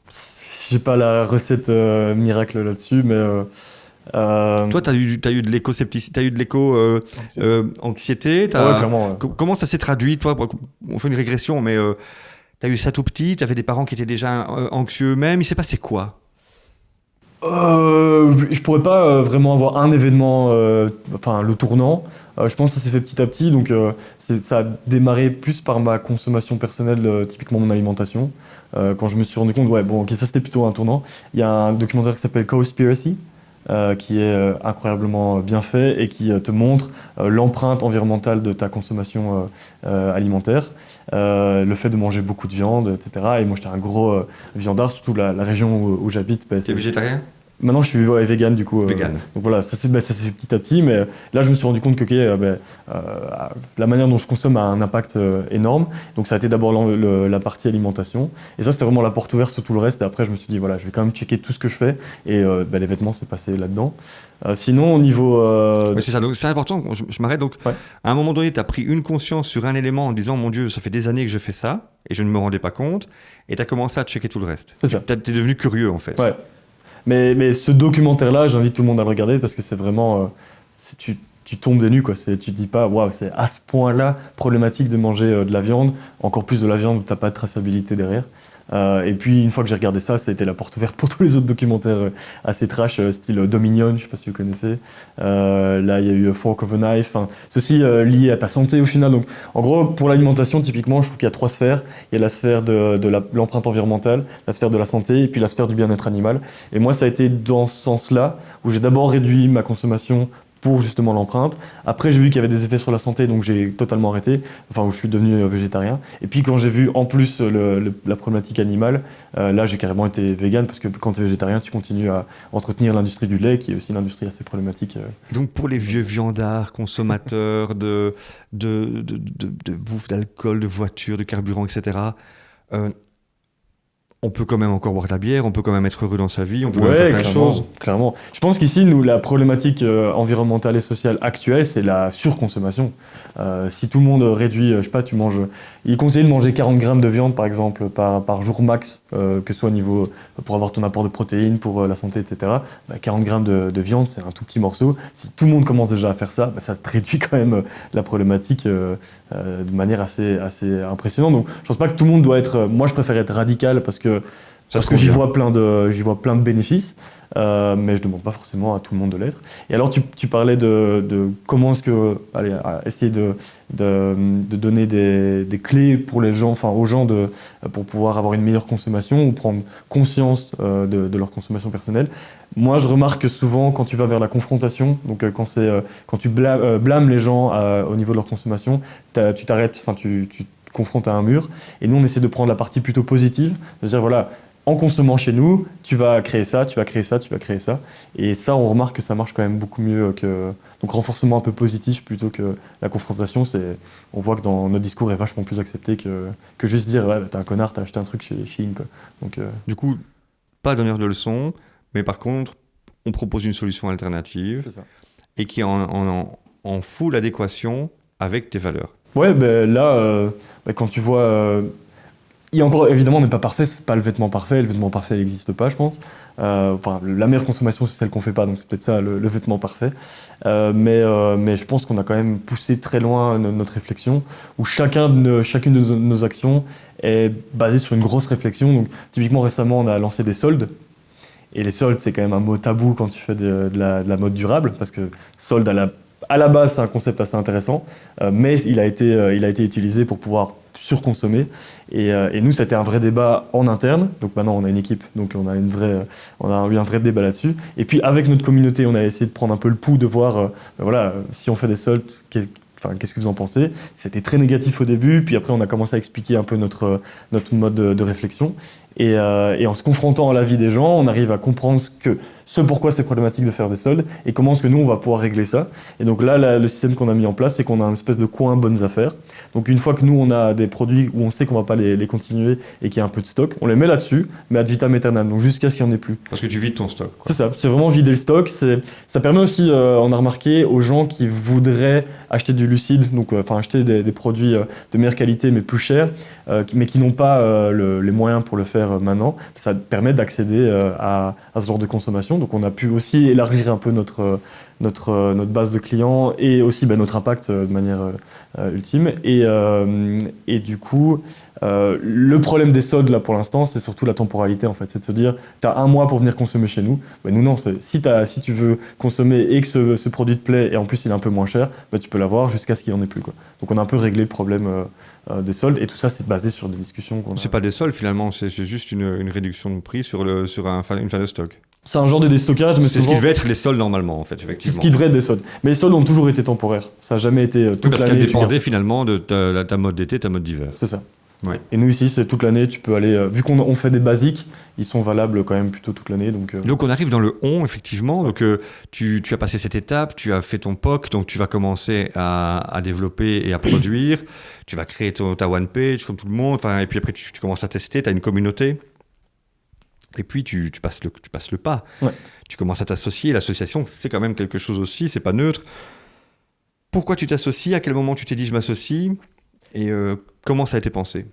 J'ai pas la recette miracle là-dessus, mais... Toi, tu as eu de l'éco-scepticisme, tu as eu de l'éco-anxiété. Ouais, clairement. Ouais. Comment ça s'est traduit, toi? On fait une régression, mais tu as eu ça tout petit, tu avais des parents qui étaient déjà anxieux eux-mêmes. Il s'est passé quoi? Je pourrais pas vraiment avoir un événement, le tournant. Je pense que ça s'est fait petit à petit, donc ça a démarré plus par ma consommation personnelle, typiquement mon alimentation. Quand je me suis rendu compte, ça c'était plutôt un tournant. Il y a un documentaire qui s'appelle Cowspiracy, qui est incroyablement bien fait et qui te montre l'empreinte environnementale de ta consommation alimentaire, le fait de manger beaucoup de viande, etc. Et moi j'étais un gros viandard, surtout la région où j'habite. T'es végétarien? Maintenant, je suis vegan, du coup. Vegan. Donc voilà, ça s'est fait petit à petit, mais là, je me suis rendu compte que la manière dont je consomme a un impact énorme. Donc ça a été d'abord la partie alimentation. Et ça, c'était vraiment la porte ouverte sur tout le reste. Et après, je me suis dit, voilà, je vais quand même checker tout ce que je fais. Et les vêtements, c'est passé là-dedans. Sinon, au niveau... Ouais, c'est ça, donc c'est important, je m'arrête. Donc, ouais. À un moment donné, tu as pris une conscience sur un élément en disant, mon Dieu, ça fait des années que je fais ça, et je ne me rendais pas compte. Et tu as commencé à checker tout le reste. C'est ça. Tu es devenu curieux, en fait. Ouais. Mais ce documentaire-là, j'invite tout le monde à le regarder parce que c'est vraiment... tu tombes des nues, quoi. Tu te dis pas, waouh, c'est à ce point-là problématique de manger de la viande, encore plus de la viande où tu n'as pas de traçabilité derrière. Et puis, une fois que j'ai regardé ça, ça a été la porte ouverte pour tous les autres documentaires assez trash, style Dominion, je ne sais pas si vous connaissez. Là, il y a eu Fork of a Knife. Ceci lié à ta santé au final. Donc, en gros, pour l'alimentation, typiquement, je trouve qu'il y a 3 sphères. Il y a la sphère de l'empreinte environnementale, la sphère de la santé et puis la sphère du bien-être animal. Et moi, ça a été dans ce sens-là où j'ai d'abord réduit ma consommation pour justement l'empreinte. Après, j'ai vu qu'il y avait des effets sur la santé, donc j'ai totalement arrêté, enfin, je suis devenu végétarien. Et puis, quand j'ai vu en plus la problématique animale, là, j'ai carrément été vegan, parce que quand tu es végétarien, tu continues à entretenir l'industrie du lait, qui est aussi une industrie assez problématique. Donc pour les vieux viandards, consommateurs de bouffe, d'alcool, de voitures, de carburant, etc., on peut quand même encore boire de la bière, on peut quand même être heureux dans sa vie, on peut quand même faire plein de choses. Clairement. Je pense qu'ici, nous, la problématique environnementale et sociale actuelle, c'est la surconsommation. Si tout le monde réduit, je sais pas, il est conseillé de manger 40 grammes de viande, par exemple, par jour max, que ce soit au niveau, pour avoir ton apport de protéines, pour la santé, etc. 40 grammes de viande, c'est un tout petit morceau. Si tout le monde commence déjà à faire ça, ça te réduit quand même la problématique de manière assez impressionnante. Donc, je pense pas que tout le monde doit être... moi, je préfère être radical parce que j'y vois plein de bénéfices, mais je demande pas forcément à tout le monde de l'être. Et alors tu parlais de comment est-ce que essayer de donner des clés pour les gens, enfin aux gens pour pouvoir avoir une meilleure consommation ou prendre conscience de leur consommation personnelle. Moi, je remarque que souvent, quand tu vas vers la confrontation, donc quand tu blâmes les gens au niveau de leur consommation, tu t'arrêtes, enfin tu te confrontes à un mur. Et nous, on essaie de prendre la partie plutôt positive, de dire voilà, en consommant chez nous, tu vas créer ça, tu vas créer ça, tu vas créer ça. Et ça, on remarque que ça marche quand même beaucoup mieux que... Donc renforcement un peu positif plutôt que la confrontation. On voit que dans notre discours est vachement plus accepté que juste dire ouais, t'es un connard, t'as acheté un truc chez Shein. Quoi. Donc, Du coup, pas donneur de leçons, mais par contre, on propose une solution alternative c'est ça. et qui est en full adéquation avec tes valeurs. Ouais, là, quand tu vois... il y a encore, évidemment, on n'est pas parfait, c'est pas le vêtement parfait il n'existe pas, je pense. La meilleure consommation, c'est celle qu'on fait pas, donc c'est peut-être ça le vêtement parfait. Mais je pense qu'on a quand même poussé très loin notre réflexion, où chacune de nos actions est basée sur une grosse réflexion. Donc, typiquement, récemment, on a lancé des soldes. Et les soldes, c'est quand même un mot tabou quand tu fais de la mode durable, parce que solde à la base, c'est un concept assez intéressant, mais il a été utilisé pour pouvoir surconsommer. Et nous, c'était un vrai débat en interne. Donc maintenant, on a une équipe, donc on a eu un vrai débat là-dessus. Et puis avec notre communauté, on a essayé de prendre un peu le pouls, de voir, si on fait des soldes, qu'est-ce que vous en pensez ? C'était très négatif au début, puis après on a commencé à expliquer un peu notre mode de réflexion. Et en se confrontant à la vie des gens, on arrive à comprendre pourquoi c'est problématique de faire des soldes et comment est-ce que nous on va pouvoir régler ça. Et donc là, le système qu'on a mis en place, c'est qu'on a une espèce de coin bonnes affaires. Donc une fois que nous on a des produits où on sait qu'on va pas les continuer et qu'il y a un peu de stock, on les met là-dessus, mais ad vitam aeternam, donc jusqu'à ce qu'il n'y en ait plus. Parce que tu vides ton stock. Quoi. C'est ça, c'est vraiment vider le stock. Ça permet aussi, on a remarqué, aux gens qui voudraient acheter du lucide, donc acheter des produits de meilleure qualité mais plus chers, mais qui n'ont pas les moyens pour le faire maintenant, ça permet d'accéder à ce genre de consommation. Donc on a pu aussi élargir un peu notre base de clients et aussi notre impact de manière ultime. Et du coup, le problème des soldes là pour l'instant, c'est surtout la temporalité en fait. C'est de se dire, tu as un mois pour venir consommer chez nous. Nous non, si tu veux consommer et que ce produit te plaît et en plus il est un peu moins cher, tu peux l'avoir jusqu'à ce qu'il n'y en ait plus. Quoi. Donc on a un peu réglé le problème des soldes et tout ça c'est basé sur des discussions qu'on a. C'est pas des soldes finalement, c'est juste une réduction de prix sur une fin de stock. C'est un genre de déstockage, mais c'est ce qui devait être les soldes normalement en fait, effectivement. C'est ce qui devrait être des soldes. Mais les soldes ont toujours été temporaires. Ça n'a jamais été toute l'année. Parce qu'elles dépendaient finalement de ta mode d'été, ta mode d'hiver. C'est ça. Ouais. Et nous ici, c'est toute l'année, tu peux aller... vu qu'on fait des basiques, ils sont valables quand même plutôt toute l'année. Donc on arrive dans le on, effectivement. Donc tu as passé cette étape, tu as fait ton POC, donc tu vas commencer à développer et à produire. Tu vas créer ta one page comme tout le monde. Et puis après, tu commences à tester, tu as une communauté. Et puis tu passes le pas. Ouais. Tu commences à t'associer. L'association, c'est quand même quelque chose aussi, c'est pas neutre. Pourquoi tu t'associes ? À quel moment tu t'es dit je m'associe ? Et comment ça a été pensé ?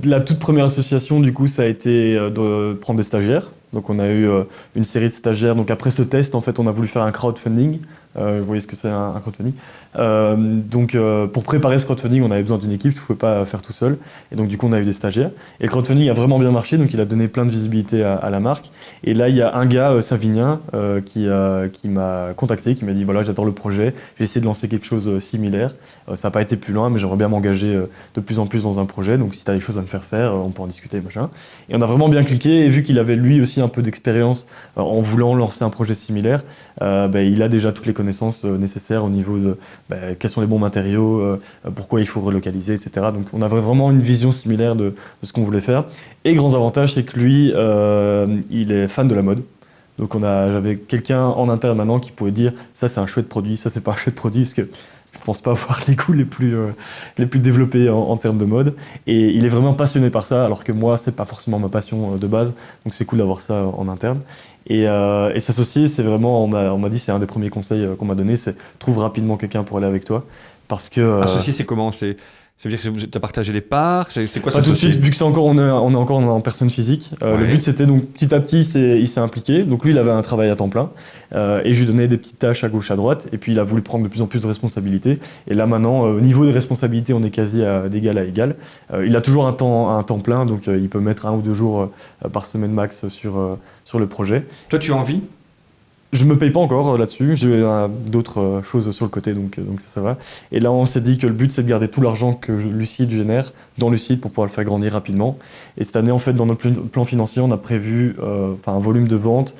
La toute première association, du coup, ça a été de prendre des stagiaires. Donc on a eu une série de stagiaires. Donc après ce test, en fait, on a voulu faire un crowdfunding. Vous voyez ce que c'est un crowdfunding. Pour préparer ce crowdfunding, on avait besoin d'une équipe, je ne pouvais pas faire tout seul. Et donc du coup, on a eu des stagiaires. Et le crowdfunding a vraiment bien marché, donc il a donné plein de visibilité à la marque. Et là, il y a un gars, Savinien, qui m'a contacté, qui m'a dit, voilà, j'adore le projet, j'ai essayé de lancer quelque chose similaire. Ça n'a pas été plus loin, mais j'aimerais bien m'engager de plus en plus dans un projet. Donc si tu as des choses à me faire faire, on peut en discuter, machin. Et on a vraiment bien cliqué, et vu qu'il avait lui aussi un peu d'expérience en voulant lancer un projet similaire, il a déjà toutes les connaissances nécessaires au niveau de quels sont les bons matériaux, pourquoi il faut relocaliser, etc. Donc on avait vraiment une vision similaire de ce qu'on voulait faire. Et grand avantage, c'est que lui, il est fan de la mode. Donc j'avais quelqu'un en interne maintenant qui pouvait dire ça c'est un chouette produit, ça c'est pas un chouette produit, parce que je pense pas avoir les goûts les plus développés en termes de mode. Et il est vraiment passionné par ça, alors que moi c'est pas forcément ma passion de base. Donc c'est cool d'avoir ça en interne. Et s'associer, c'est vraiment, on m'a dit, c'est un des premiers conseils qu'on m'a donné, c'est trouve rapidement quelqu'un pour aller avec toi, parce que Associer, c'est comment? Ça veut dire que tu as partagé les parts? C'est quoi pas tout de s'associer? suite, vu que on est encore en personne physique. Ouais. Le but, c'était donc petit à petit, il s'est impliqué. Donc lui, il avait un travail à temps plein. Et je lui donnais des petites tâches à gauche, à droite. Et puis, il a voulu prendre de plus en plus de responsabilités. Et là, maintenant, au niveau des responsabilités, on est quasi d'égal à égal. Il a toujours un temps plein. Donc, il peut mettre 1 ou 2 jours par semaine max sur le projet. Toi, tu as envie? Je me paye pas encore là-dessus, j'ai d'autres choses sur le côté, donc ça va. Et là, on s'est dit que le but, c'est de garder tout l'argent que Lucide génère dans Lucide pour pouvoir le faire grandir rapidement. Et cette année, en fait, dans notre plan financier, on a prévu un volume de vente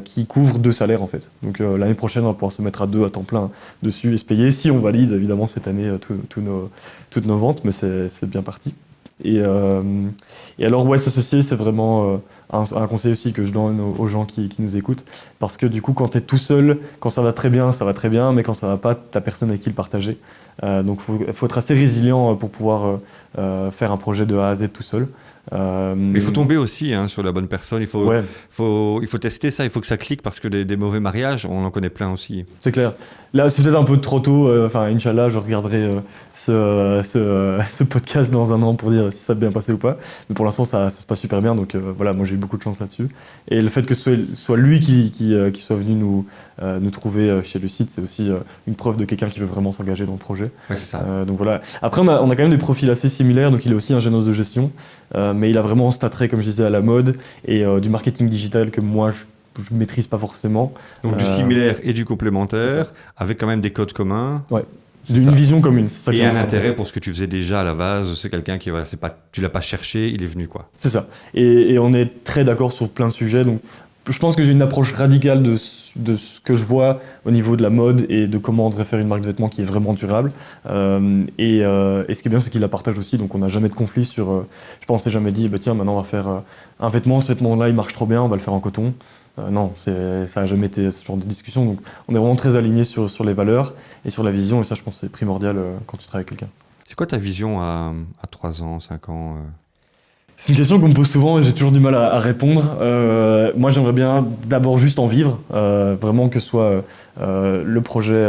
qui couvre 2 salaires, en fait. Donc l'année prochaine, on va pouvoir se mettre à 2 à temps plein dessus et se payer, si on valide, évidemment, cette année, toutes nos ventes, mais c'est bien parti. Et alors, ouais, s'associer, c'est vraiment un conseil aussi que je donne aux gens qui nous écoutent. Parce que du coup, quand tu es tout seul, quand ça va très bien, mais quand ça va pas, t'as personne avec qui le partager. Donc, il faut être assez résilient pour pouvoir faire un projet de A à Z tout seul. Mais il faut tomber aussi sur la bonne personne. Ouais. Il faut tester ça, il faut que ça clique parce que des mauvais mariages, on en connaît plein aussi. C'est clair. Là, c'est peut-être un peu trop tôt. Inch'Allah, je regarderai ce podcast dans 1 an pour dire si ça a bien passé ou pas. Mais pour l'instant, ça se passe super bien. Donc voilà, moi j'ai eu beaucoup de chance là-dessus. Et le fait que ce soit lui qui soit venu nous trouver chez Lucide, c'est aussi une preuve de quelqu'un qui veut vraiment s'engager dans le projet. Ouais, c'est ça. Donc voilà. Après, on a quand même des profils assez similaires. Donc il est aussi ingénieur de gestion. Mais il a vraiment cet attrait, comme je disais, à la mode et du marketing digital que moi, je maîtrise pas forcément. Donc du similaire et du complémentaire, avec quand même des codes communs. Ouais. D'une vision commune. C'est ça Et qui est un important. intérêt pour ce que tu faisais déjà à la base. C'est quelqu'un qui tu l'as pas cherché, il est venu quoi. C'est ça. Et on est très d'accord sur plein de sujets. Donc, je pense que j'ai une approche radicale de ce que je vois au niveau de la mode et de comment on devrait faire une marque de vêtements qui est vraiment durable. Et ce qui est bien, c'est qu'il la partage aussi. Donc, on n'a jamais de conflit sur. Je sais pas, on s'est jamais dit, tiens, maintenant on va faire un vêtement. Ce vêtement-là, il marche trop bien, on va le faire en coton. Non, ça n'a jamais été ce genre de discussion. Donc, on est vraiment très alignés sur les valeurs et sur la vision. Et ça, je pense, c'est primordial quand tu travailles avec quelqu'un. C'est quoi ta vision à 3 ans, 5 ans C'est une question qu'on me pose souvent et j'ai toujours du mal à répondre. Moi, j'aimerais bien d'abord juste en vivre, vraiment que ce soit le projet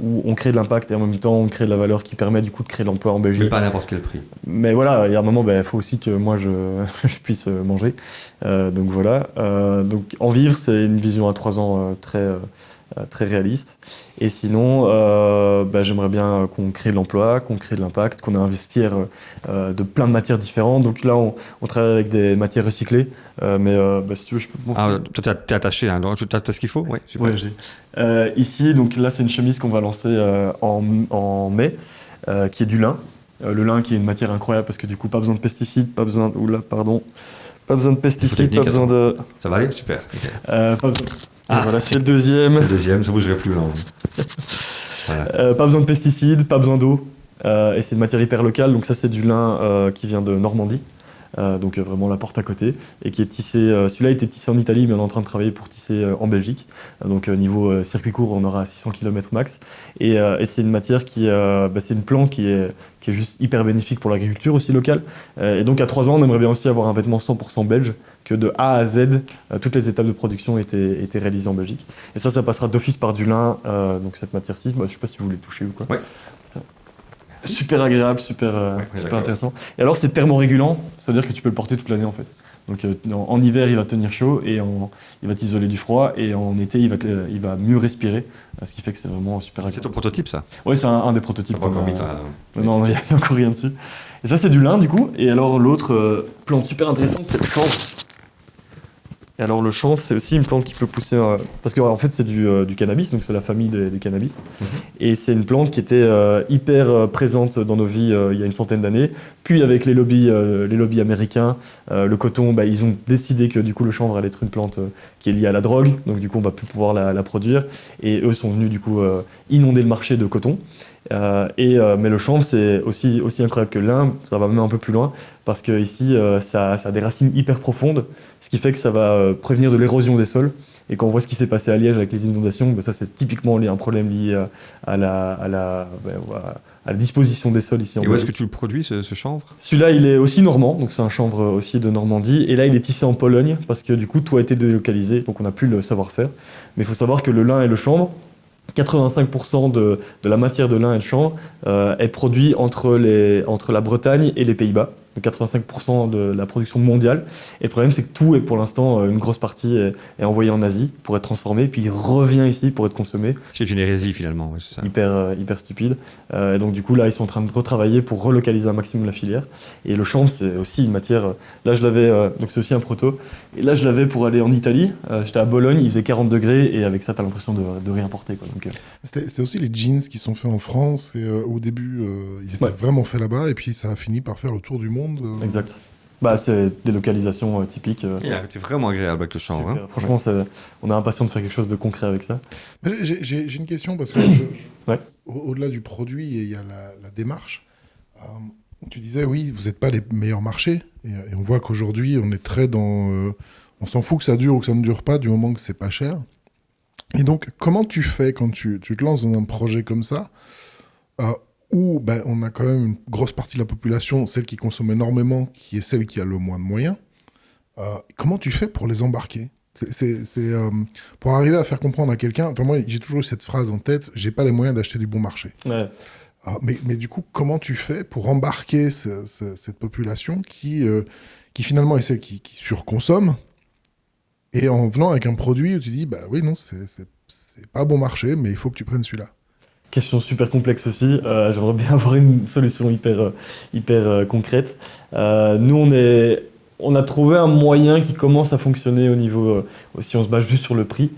où on crée de l'impact et en même temps on crée de la valeur qui permet du coup de créer de l'emploi en Belgique. Mais pas à n'importe quel prix. Mais voilà, il y a un moment, il faut aussi que moi je puisse manger. Donc voilà. Donc en vivre, c'est une vision à 3 ans très réaliste. Et sinon, j'aimerais bien qu'on crée de l'emploi, qu'on crée de l'impact, qu'on investir de plein de matières différentes. Donc là, on travaille avec des matières recyclées. Si tu veux, je peux te montrer. Ah, toi, t'es attaché, donc tu as ce qu'il faut? Oui, super. Ouais, j'ai. Ici, donc là, c'est une chemise qu'on va lancer en mai, qui est du lin. Le lin qui est une matière incroyable parce que du coup, pas besoin de pesticides, pas besoin de pesticides, pas besoin de... Ça va aller? Super. Okay. Pas besoin... Voilà, c'est le deuxième. C'est le deuxième, ça bougerait plus là. Voilà. Pas besoin de pesticides, pas besoin d'eau. Et c'est une matière hyper locale, donc ça c'est du lin qui vient de Normandie. Donc vraiment la porte à côté, et qui est tissé, celui-là a été tissé en Italie, mais on est en train de travailler pour tisser en Belgique. Donc niveau circuit court, on aura 600 km max. Et c'est une matière c'est une plante qui est juste hyper bénéfique pour l'agriculture aussi locale. Et donc à 3 ans, on aimerait bien aussi avoir un vêtement 100% belge, que de A à Z, toutes les étapes de production étaient réalisées en Belgique. Et ça passera d'office par du lin, donc cette matière-ci. Je ne sais pas si vous voulez toucher ou quoi. Ouais. Super agréable, super intéressant. Et alors c'est thermorégulant, c'est-à-dire que tu peux le porter toute l'année en fait. Donc en hiver il va tenir chaud et il va t'isoler du froid, et en été il va mieux respirer, ce qui fait que c'est vraiment super agréable. C'est ton prototype ça? Oui, c'est un des prototypes. Non, il n'y a encore rien dessus. Et ça c'est du lin du coup. Et alors l'autre plante super intéressante, c'est le chanvre. Et alors le chanvre, c'est aussi une plante qui peut pousser, parce que en fait c'est du cannabis, donc c'est la famille des cannabis, et c'est une plante qui était hyper présente dans nos vies il y a une centaine d'années. Puis avec les lobbies américains, le coton, ils ont décidé que du coup le chanvre allait être une plante qui est liée à la drogue, donc du coup on va plus pouvoir la produire, et eux sont venus du coup inonder le marché de coton. Mais le chanvre, c'est aussi incroyable que le lin, ça va même un peu plus loin, parce que ici, ça a des racines hyper profondes, ce qui fait que ça va prévenir de l'érosion des sols. Et quand on voit ce qui s'est passé à Liège avec les inondations, ça c'est typiquement un problème lié à la disposition des sols ici en Et où est-ce Belgique. que tu le produis, ce chanvre? Celui-là, il est aussi normand, donc c'est un chanvre aussi de Normandie. Et là, il est tissé en Pologne, parce que du coup, tout a été délocalisé, donc on n'a plus le savoir-faire. Mais il faut savoir que le lin et le chanvre, 85% de la matière de lin et de chanvre est produit entre la Bretagne et les Pays-Bas. Donc 85% de la production mondiale. Et le problème, c'est que tout est pour l'instant, une grosse partie est envoyée en Asie pour être transformé, puis il revient ici pour être consommé. C'est une hérésie finalement, ouais, c'est ça. Hyper stupide. Et donc du coup, là, ils sont en train de retravailler pour relocaliser un maximum la filière. Et le chanvre, c'est aussi une matière... Là, je l'avais... donc c'est aussi un proto. Et là, je l'avais pour aller en Italie. J'étais à Bologne, il faisait 40 degrés, et avec ça, t'as l'impression de réimporter, quoi. Donc, C'était aussi les jeans qui sont faits en France, et au début, ils étaient vraiment faits là-bas, et puis ça a fini par faire le tour du monde. Exact. C'est des localisations typiques. C'est vraiment agréable avec le chanvre. Hein. Franchement, on est impatient de faire quelque chose de concret avec ça. J'ai une question, parce que Ouais. au-delà du produit, il y a la démarche. Tu disais, oui, vous n'êtes pas les meilleurs marchés, et on voit qu'aujourd'hui, on est très dans... on s'en fout que ça dure ou que ça ne dure pas, du moment que c'est pas cher. Et donc, comment tu fais quand tu te lances dans un projet comme ça, où on a quand même une grosse partie de la population, celle qui consomme énormément, qui est celle qui a le moins de moyens. Comment tu fais pour les embarquer ? Pour arriver à faire comprendre à quelqu'un... Enfin, moi, j'ai toujours eu cette phrase en tête, j'ai pas les moyens d'acheter du bon marché. Ouais. Mais du coup, comment tu fais pour embarquer cette population qui finalement est celle qui surconsomme, et en venant avec un produit où tu dis, oui, non, c'est pas bon marché, mais il faut que tu prennes celui-là. Question super complexe aussi. J'aimerais bien avoir une solution hyper concrète. Nous, on a trouvé un moyen qui commence à fonctionner au niveau, si on se base juste sur le prix.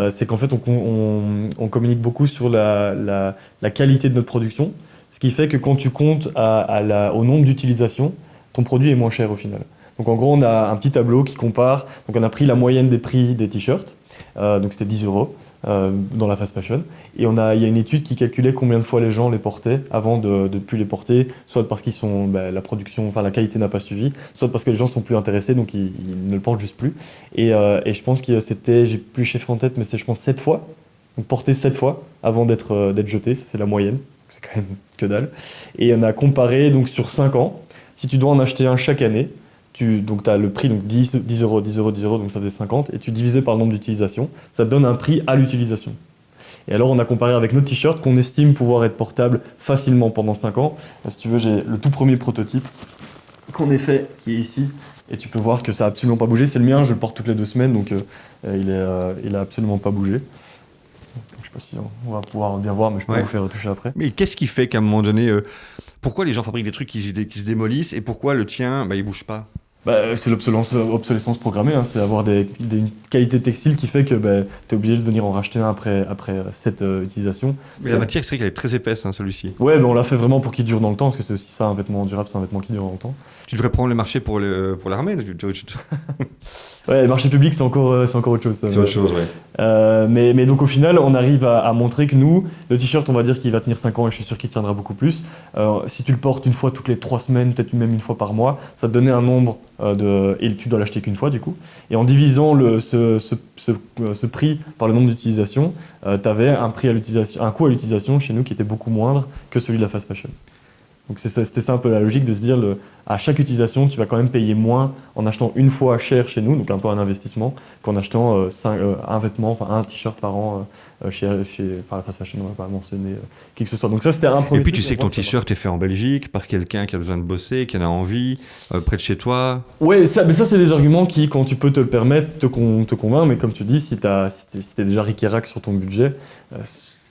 C'est qu'en fait, on communique beaucoup sur la qualité de notre production, ce qui fait que quand tu comptes au nombre d'utilisations, ton produit est moins cher au final. Donc en gros, on a un petit tableau qui compare. Donc on a pris la moyenne des prix des t-shirts, donc c'était 10 € dans la fast fashion. Et il y a une étude qui calculait combien de fois les gens les portaient avant de ne plus les porter, soit parce qu'ils sont la production, enfin la qualité n'a pas suivi, soit parce que les gens sont plus intéressés, donc ils ne le portent juste plus. Et je pense que c'était, j'ai plus le chiffre en tête, mais c'est je pense 7 fois. Donc porter 7 fois avant d'être jeté, ça c'est la moyenne. C'est quand même que dalle. Et on a comparé donc sur 5 ans. Si tu dois en acheter un chaque année, tu as le prix, donc 10 €, 10 €, 10 €, donc ça fait 50, et tu divises par le nombre d'utilisations, ça te donne un prix à l'utilisation. Et alors on a comparé avec nos t-shirts qu'on estime pouvoir être portables facilement pendant 5 ans. Si tu veux, j'ai le tout premier prototype qu'on ait fait, qui est ici, et tu peux voir que ça n'a absolument pas bougé. C'est le mien, je le porte toutes les 2 semaines, donc il a absolument pas bougé. Je sais pas si on va pouvoir bien voir, mais je peux vous faire retoucher après. Mais qu'est-ce qui fait qu'à un moment donné, pourquoi les gens fabriquent des trucs qui se démolissent, et pourquoi le tien, il bouge pas? C'est l'obsolescence programmée, hein. C'est avoir une qualité textile qui fait que tu es obligé de venir en racheter un après cette utilisation. Mais la matière, c'est vrai qu'elle est très épaisse, hein, celui-ci. Ouais, on l'a fait vraiment pour qu'il dure dans le temps, parce que c'est aussi ça, un vêtement durable, c'est un vêtement qui dure dans le temps. Tu devrais prendre le marché pour l'armée. Ouais, le marché public, c'est encore autre chose. C'est autre chose, ouais. Mais donc au final, on arrive à montrer que nous, le t-shirt, on va dire qu'il va tenir 5 ans, et je suis sûr qu'il tiendra beaucoup plus. Si tu le portes une fois toutes les 3 semaines, peut-être même une fois par mois, ça te donnait un nombre et tu dois l'acheter qu'une fois du coup. Et en divisant ce prix par le nombre d'utilisations, tu avais un coût à l'utilisation chez nous qui était beaucoup moindre que celui de la fast fashion. Donc c'était ça un peu la logique de se dire, à chaque utilisation, tu vas quand même payer moins en achetant une fois cher chez nous, donc un peu un investissement, qu'en achetant un vêtement, enfin un t-shirt par an chez la fast fashion, on va pas mentionner qui que ce soit. Donc ça, c'était un premier. Et puis tu sais que ton t-shirt est fait en Belgique par quelqu'un qui a besoin de bosser, qui en a envie, près de chez toi. Ouais, mais ça c'est des arguments qui, quand tu peux te le permettre, te convainc, mais comme tu dis, si t'es déjà ric et rac sur ton budget,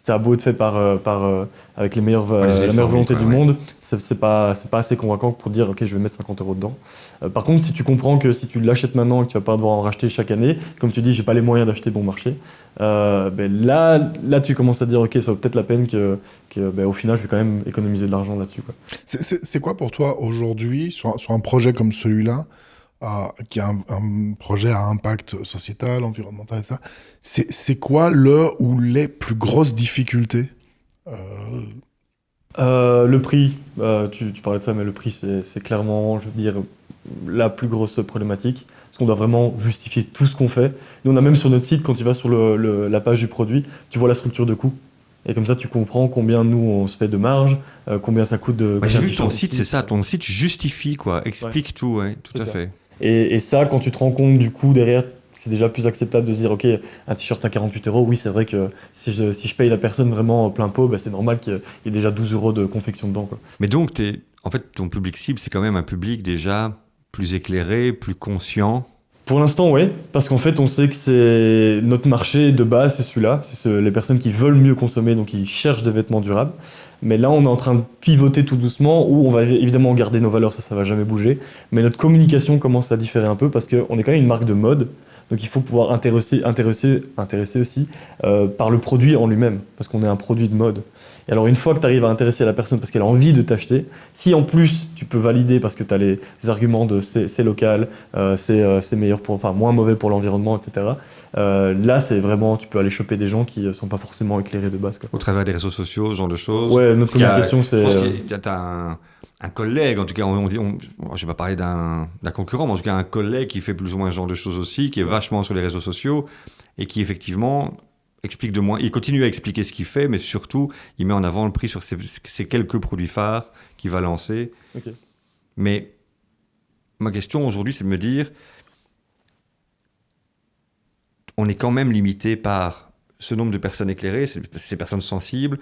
ça a beau être fait avec la meilleure volonté du monde, c'est pas assez convaincant pour dire ok je vais mettre 50 € dedans. Par contre si tu comprends que si tu l'achètes maintenant et que tu vas pas devoir en racheter chaque année, comme tu dis j'ai pas les moyens d'acheter bon marché, là tu commences à dire ok ça vaut peut-être la peine que au final je vais quand même économiser de l'argent là-dessus, quoi. C'est quoi pour toi aujourd'hui, sur un projet comme celui-là, qui est un projet à impact sociétal, environnemental, etc. C'est quoi ou les plus grosses difficultés Le prix, tu parlais de ça, mais le prix c'est clairement, je veux dire, la plus grosse problématique, parce qu'on doit vraiment justifier tout ce qu'on fait. Nous on a même sur notre site, quand tu vas sur la page du produit, tu vois la structure de coût. Et comme ça, tu comprends combien nous on se fait de marge, combien ça coûte de. J'ai vu ton site, c'est ça, ton site justifie quoi, explique tout, tout à fait. Et ça, quand tu te rends compte du coup derrière, c'est déjà plus acceptable de se dire ok, un t-shirt à 48 €, oui c'est vrai que si je paye la personne vraiment plein pot, c'est normal qu'il y ait déjà 12 € de confection dedans, quoi. Mais donc en fait ton public cible c'est quand même un public déjà plus éclairé, plus conscient. Pour l'instant, oui, parce qu'en fait, on sait que c'est notre marché de base, c'est celui-là. C'est les personnes qui veulent mieux consommer, donc qui cherchent des vêtements durables. Mais là, on est en train de pivoter tout doucement, où on va évidemment garder nos valeurs, ça va jamais bouger. Mais notre communication commence à différer un peu, parce qu'on est quand même une marque de mode. Donc il faut pouvoir intéresser aussi par le produit en lui-même, parce qu'on est un produit de mode. Et alors une fois que tu arrives à intéresser la personne parce qu'elle a envie de t'acheter, si en plus tu peux valider parce que tu as les arguments de c'est local, c'est meilleur moins mauvais pour l'environnement, etc. Là c'est vraiment, tu peux aller choper des gens qui sont pas forcément éclairés de base, quoi. Au travers des réseaux sociaux, ce genre de choses. Ouais, notre communication c'est... Je pense qu'il y a un collègue, en tout cas, je ne vais pas parler d'un concurrent, mais en tout cas un collègue qui fait plus ou moins ce genre de choses aussi, qui est vachement sur les réseaux sociaux et qui effectivement explique il continue à expliquer ce qu'il fait, mais surtout il met en avant le prix sur ces quelques produits phares qu'il va lancer. Okay. Mais ma question aujourd'hui, c'est de me dire, on est quand même limité par ce nombre de personnes éclairées, ces personnes sensibles.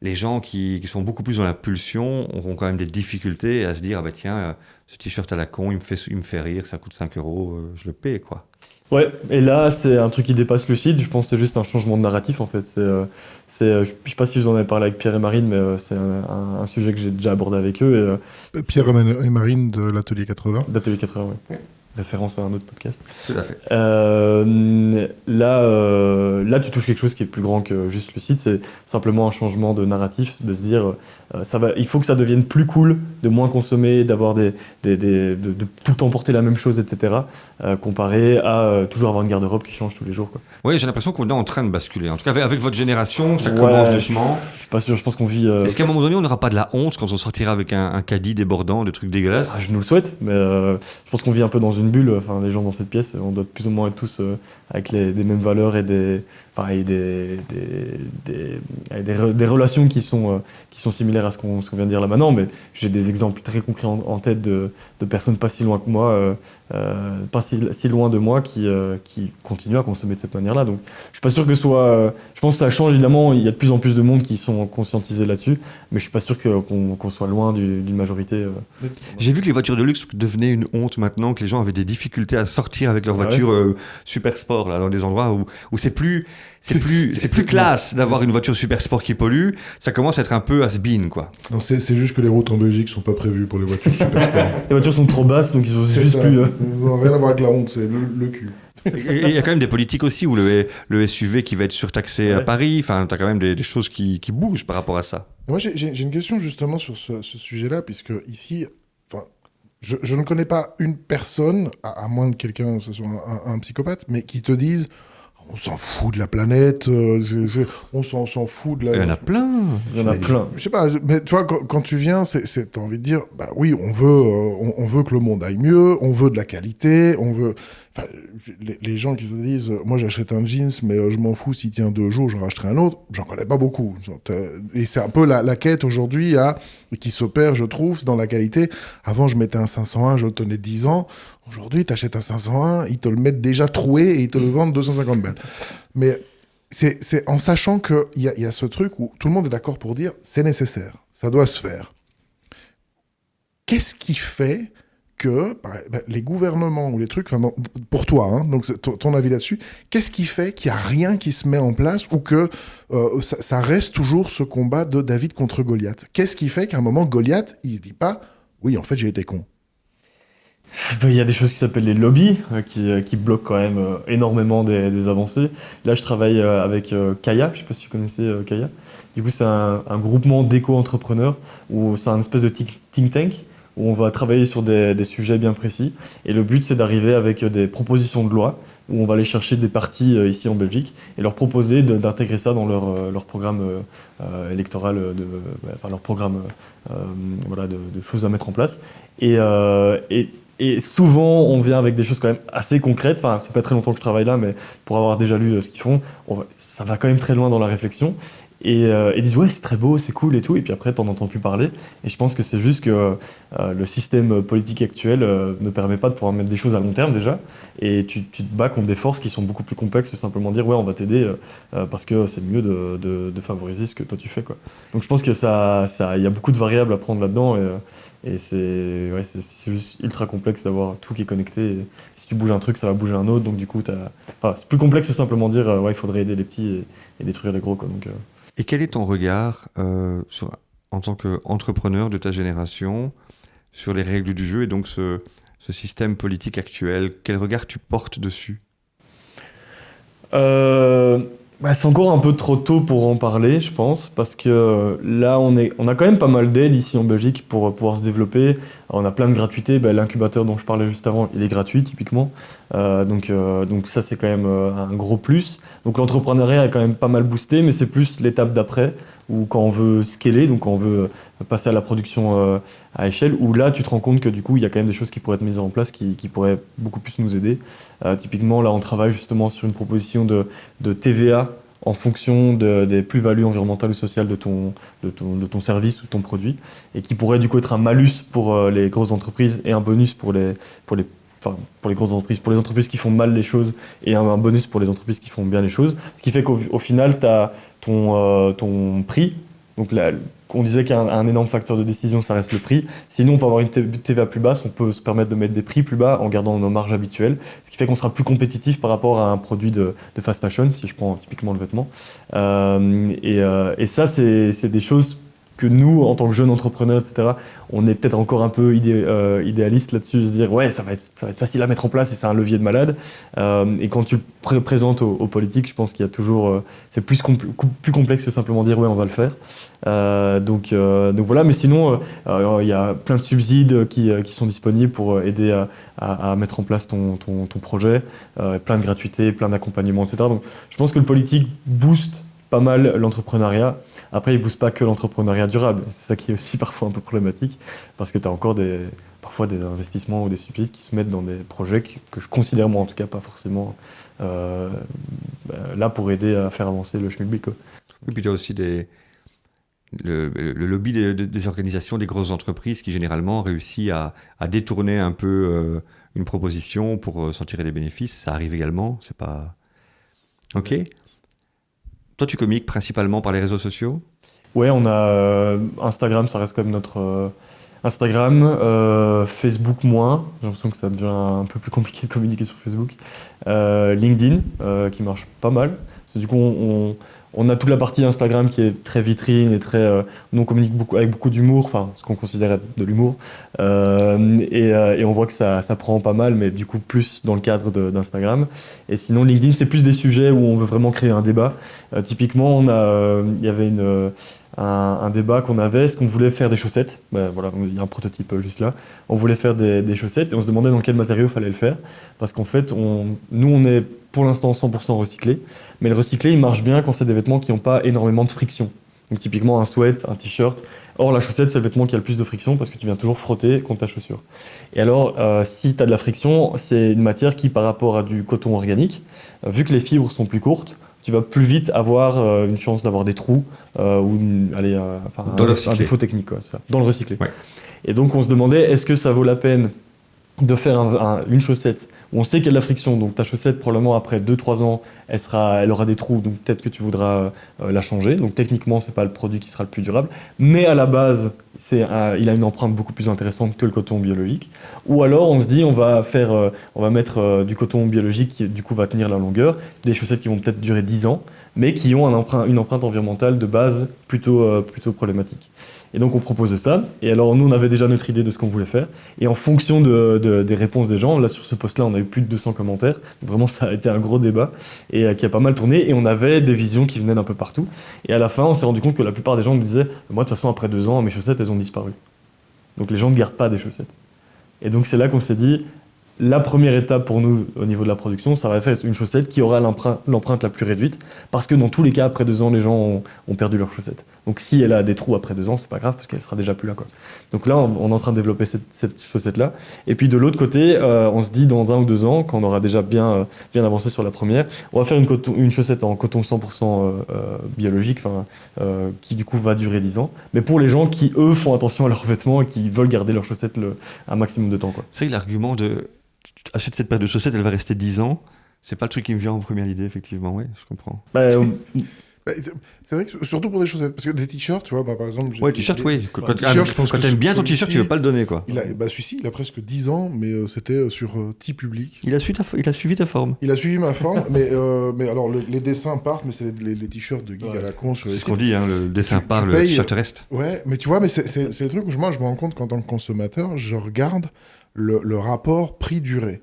Les gens qui sont beaucoup plus dans la pulsion auront quand même des difficultés à se dire tiens, ce t-shirt à la con, il me fait rire, ça coûte 5 €, je le paie, quoi. Ouais, et là c'est un truc qui dépasse le site. Je pense que c'est juste un changement de narratif en fait. Je sais pas si vous en avez parlé avec Pierre et Marine, mais c'est un sujet que j'ai déjà abordé avec eux. Pierre et Marine de l'Atelier 80. D'Atelier 80, oui. Référence à un autre podcast. Tout à fait. Là, tu touches quelque chose qui est plus grand que juste le site. C'est simplement un changement de narratif, de se dire, il faut que ça devienne plus cool, de moins consommer, d'avoir de tout le temps porter la même chose, etc. Comparé à toujours avoir une garde-robe qui change tous les jours, quoi. Oui, j'ai l'impression qu'on est en train de basculer. En tout cas, avec votre génération, ça commence doucement. Je suis pas sûr. Je pense qu'on vit. Est-ce qu'à un moment donné, on n'aura pas de la honte quand on sortira avec un caddie débordant, de trucs dégueulasses? Je nous le souhaite, mais je pense qu'on vit un peu dans une bulle. Enfin, les gens dans cette pièce, on doit plus ou moins être tous avec des mêmes valeurs et des relations qui sont similaires à ce qu'on vient de dire là maintenant. Mais j'ai des exemples très concrets en tête de personnes pas si loin que moi, pas si loin de moi, qui continuent à consommer de cette manière-là. Donc, je suis pas sûr que je pense que ça change évidemment. Il y a de plus en plus de monde qui sont conscientisés là-dessus, mais je suis pas sûr qu'on soit loin d'une majorité. J'ai vu que les voitures de luxe devenaient une honte maintenant, que les gens avaient des difficultés à sortir avec leur voiture super sport là, dans des endroits où c'est plus classe d'avoir une voiture super sport qui pollue. Ça commence à être un peu has-been, quoi. Non, c'est juste que les routes en Belgique sont pas prévues pour les voitures super sport. Les voitures sont trop basses, donc ils ont juste plus. Rien à voir avec la honte, c'est le cul. Il y a quand même des politiques aussi où le SUV qui va être surtaxé à Paris. Enfin, t'as quand même des choses qui bougent par rapport à ça. Moi, j'ai une question justement sur ce sujet-là, puisque ici, je ne connais pas une personne, à moins que quelqu'un, ce soit un psychopathe, mais qui te dise on s'en fout de la planète, on s'en fout de la... Il y en a plein. Je sais pas, mais tu vois, quand tu viens, t'as envie de dire, bah oui, on veut que le monde aille mieux, on veut de la qualité, on veut... Enfin, les gens qui se disent, moi j'achète un jeans, mais je m'en fous, s'il tient 2 jours, j'en rachèterai un autre, j'en connais pas beaucoup. Et c'est un peu la quête aujourd'hui qui s'opère, je trouve, dans la qualité. Avant, je mettais un 501, je le tenais 10 ans. Aujourd'hui, t'achètes un 501, ils te le mettent déjà troué et ils te le vendent 250 balles. Mais c'est en sachant qu'il y a ce truc où tout le monde est d'accord pour dire, c'est nécessaire, ça doit se faire. Qu'est-ce qui fait que les gouvernements ou les trucs, pour toi, hein, donc ton avis là-dessus, qu'est-ce qui fait qu'il n'y a rien qui se met en place ou que ça reste toujours ce combat de David contre Goliath? Qu'est-ce qui fait qu'à un moment, Goliath, il se dit pas « Oui, en fait, j'ai été con ». Il y a des choses qui s'appellent les lobbies, qui bloquent quand même énormément des avancées. Là, je travaille avec Kaya, je ne sais pas si vous connaissez Kaya. Du coup, c'est un groupement d'éco-entrepreneurs, où c'est un espèce de think tank, où on va travailler sur des sujets bien précis. Et le but, c'est d'arriver avec des propositions de loi, où on va aller chercher des partis ici en Belgique, et leur proposer d'intégrer ça dans leur programme électoral, leur programme de choses à mettre en place. Et souvent, on vient avec des choses quand même assez concrètes. Enfin, c'est pas très longtemps que je travaille là, mais pour avoir déjà lu ce qu'ils font, ça va quand même très loin dans la réflexion. Et ils disent « Ouais, c'est très beau, c'est cool et tout ». Et puis après, t'en entends plus parler. Et je pense que c'est juste que le système politique actuel ne permet pas de pouvoir mettre des choses à long terme déjà. Et tu te bats contre des forces qui sont beaucoup plus complexes que simplement dire « Ouais, on va t'aider parce que c'est mieux de favoriser ce que toi tu fais, quoi ». Donc je pense que y a beaucoup de variables à prendre là-dedans. Et c'est juste ultra complexe d'avoir tout qui est connecté. Et si tu bouges un truc, ça va bouger un autre. Donc du coup, c'est plus complexe que simplement dire ouais, il faudrait aider les petits et détruire les gros, quoi. Donc, Et quel est ton regard en tant qu'entrepreneur de ta génération sur les règles du jeu et donc ce système politique actuel? Quel regard tu portes dessus? C'est encore un peu trop tôt pour en parler, je pense, parce que là, on a quand même pas mal d'aides ici en Belgique pour pouvoir se développer. On a plein de gratuités. L'incubateur dont je parlais juste avant, il est gratuit, typiquement. Donc ça, c'est quand même un gros plus. Donc l'entrepreneuriat est quand même pas mal boosté, mais c'est plus l'étape d'après, où quand on veut scaler, donc quand on veut passer à la production à échelle, où là, tu te rends compte que du coup, il y a quand même des choses qui pourraient être mises en place, qui pourraient beaucoup plus nous aider. Typiquement, là, on travaille justement sur une proposition de TVA en fonction des plus-values environnementales ou sociales de ton service ou de ton produit, et qui pourrait du coup être un malus pour les grosses entreprises et un bonus pour les grosses entreprises, pour les entreprises qui font mal les choses, et un bonus pour les entreprises qui font bien les choses. Ce qui fait qu'au final, tu as ton prix. Donc là, on disait qu'un énorme facteur de décision, ça reste le prix. Sinon, on peut avoir une TVA plus basse, on peut se permettre de mettre des prix plus bas en gardant nos marges habituelles, ce qui fait qu'on sera plus compétitif par rapport à un produit de fast fashion, si je prends typiquement le vêtement. Et ça, c'est des choses que nous, en tant que jeunes entrepreneurs, etc., on est peut-être encore un peu idéaliste là-dessus, se dire ouais, ça va être facile à mettre en place et c'est un levier de malade. Et quand tu le présentes aux politiques, je pense qu'il y a toujours, c'est plus complexe que simplement dire ouais, on va le faire. Donc voilà, mais sinon, il y a plein de subsides qui sont disponibles pour aider à mettre en place ton projet, plein de gratuités, plein d'accompagnements, etc. Donc je pense que le politique booste pas mal l'entrepreneuriat. Après, il ne booste pas que l'entrepreneuriat durable. C'est ça qui est aussi parfois un peu problématique, parce que tu as encore parfois des investissements ou des subsides qui se mettent dans des projets que je considère, moi en tout cas, pas forcément là pour aider à faire avancer le schmilblick. Et puis tu as aussi le lobby des organisations, des grosses entreprises qui généralement réussit à détourner un peu une proposition pour s'en tirer des bénéfices. Ça arrive également, c'est pas... Ok. Toi, tu communiques principalement par les réseaux sociaux? Ouais, on a Instagram, ça reste comme notre Instagram, Facebook moins. J'ai l'impression que ça devient un peu plus compliqué de communiquer sur Facebook. LinkedIn, qui marche pas mal. Parce que du coup, on a toute la partie Instagram qui est très vitrine et très. Nous, on communique avec beaucoup d'humour, enfin, ce qu'on considère être de l'humour. Et on voit que ça prend pas mal, mais du coup, plus dans le cadre d'Instagram. Et sinon, LinkedIn, c'est plus des sujets où on veut vraiment créer un débat. Typiquement, il y avait un débat qu'on avait, est-ce qu'on voulait faire des chaussettes? Voilà, il y a un prototype juste là. On voulait faire des chaussettes et on se demandait dans quel matériau il fallait le faire. Parce qu'en fait, nous, on est pour l'instant 100% recyclé. Mais le recyclé, il marche bien quand c'est des vêtements qui n'ont pas énormément de friction. Donc typiquement un sweat, un t-shirt. Or, la chaussette, c'est le vêtement qui a le plus de friction parce que tu viens toujours frotter contre ta chaussure. Et alors, si tu as de la friction, c'est une matière qui, par rapport à du coton organique, vu que les fibres sont plus courtes, tu vas plus vite avoir une chance d'avoir des trous ou un défaut technique, quoi, ça, dans le recyclé. Ouais. Et donc, on se demandait, est-ce que ça vaut la peine de faire une chaussette où on sait qu'il y a de la friction, donc ta chaussette, probablement après 2-3 ans, elle aura des trous, donc peut-être que tu voudras la changer. Donc techniquement, c'est pas le produit qui sera le plus durable. Mais à la base, il a une empreinte beaucoup plus intéressante que le coton biologique. Ou alors on se dit on va mettre du coton biologique qui du coup va tenir la longueur, des chaussettes qui vont peut-être durer 10 ans, mais qui ont une empreinte environnementale de base plutôt problématique. Et donc on proposait ça, et alors nous on avait déjà notre idée de ce qu'on voulait faire, et en fonction des réponses des gens, là sur ce post-là on a eu plus de 200 commentaires, donc vraiment ça a été un gros débat, et qui a pas mal tourné, et on avait des visions qui venaient d'un peu partout, et à la fin on s'est rendu compte que la plupart des gens nous disaient « moi de toute façon après 2 ans mes chaussettes elles ont disparu ». Donc les gens ne gardent pas des chaussettes. Et donc c'est là qu'on s'est dit, la première étape pour nous au niveau de la production, ça va être une chaussette qui aura l'empreinte la plus réduite, parce que dans tous les cas, après 2 ans, les gens ont perdu leurs chaussettes. Donc si elle a des trous après 2 ans, c'est pas grave, parce qu'elle sera déjà plus là, quoi. Donc là, on est en train de développer cette chaussette-là. Et puis de l'autre côté, on se dit dans 1 ou 2 ans, quand on aura déjà bien avancé sur la première, on va faire une chaussette en coton 100% biologique, qui du coup va durer 10 ans. Mais pour les gens qui, eux, font attention à leurs vêtements et qui veulent garder leurs chaussettes un maximum de temps, quoi. C'est vrai que l'argument de tu achètes cette paire de chaussettes, elle va rester 10 ans, c'est pas le truc qui me vient en première idée, effectivement, ouais, je comprends. C'est vrai que surtout pour des chaussettes, parce que des t-shirts, tu vois, par exemple. Ouais, t-shirt, oui. Quand t'aimes bien ton t-shirt, tu veux pas le donner, quoi. Celui-ci, il a presque 10 ans, mais c'était sur Tee Public. Il a suivi ta forme. Il a suivi ma forme, mais alors les dessins partent, mais c'est les t-shirts de geek à la con sur les sites. C'est ce qu'on dit, hein, le dessin part, le t-shirt reste. Ouais, mais tu vois, mais c'est le truc où moi je me rends compte qu'en tant que consommateur, je regarde le rapport prix-durée.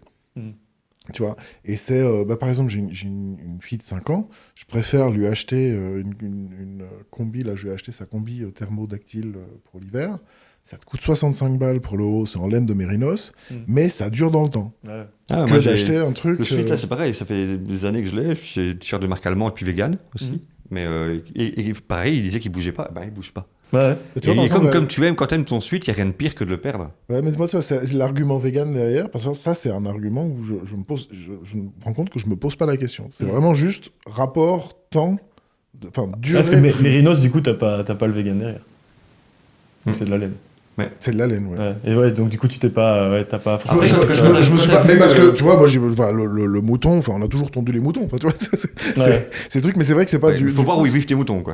Tu vois, et c'est, par exemple, j'ai une fille de 5 ans, je préfère lui acheter une combi, là je lui ai acheté sa combi thermodactyle pour l'hiver, ça te coûte 65 balles pour le haut, c'est en laine de mérinos, mais ça dure dans le temps. Ouais. Moi j'ai acheté un truc... Le sweat, là c'est pareil, ça fait des années que je l'ai, j'ai des t-shirts de marque allemande et puis vegan aussi, mais et pareil, il disait qu'il bougeait pas, il bouge pas. Ouais. Et comme tu aimes, quand tu aimes ton suite, il n'y a rien de pire que de le perdre. Ouais, mais moi, tu vois, c'est l'argument vegan derrière, parce que ça, c'est un argument où je me rends compte que je me pose pas la question. C'est vraiment juste rapport, temps, durée. Parce que Mérinos, du coup, t'as pas le vegan derrière. Donc c'est de la laine. Ouais. C'est de la laine, ouais. Et ouais, donc du coup, t'as pas forcément... je me suis pas... Mais parce que, tu vois, moi, le mouton, on a toujours tondu les moutons, tu vois, c'est le truc, mais c'est vrai que c'est pas du... Il faut voir où ils vivent tes moutons, quoi.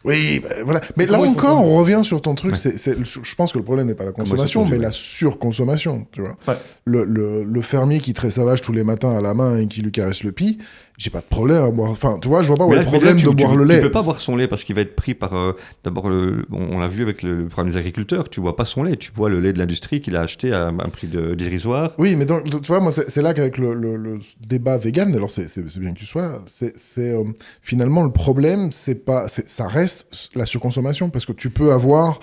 Oui, voilà. Mais là encore, on revient sur ton truc. Ouais. Je pense que le problème n'est pas la consommation, mais la surconsommation. Tu vois. Ouais. Le fermier qui traite sa vache tous les matins à la main et qui lui caresse le pis, j'ai pas de problème à boire. Enfin, tu vois, je vois pas où est le problème de boire le lait. Tu peux pas boire son lait parce qu'il va être pris par. D'abord, on l'a vu avec le problème des agriculteurs. Tu bois pas son lait, tu bois le lait de l'industrie qu'il a acheté à un prix dérisoire. Oui, mais donc, tu vois, moi, c'est là qu'avec le débat vegan, alors c'est bien que tu sois là, finalement le problème, ça reste la surconsommation parce que tu peux avoir.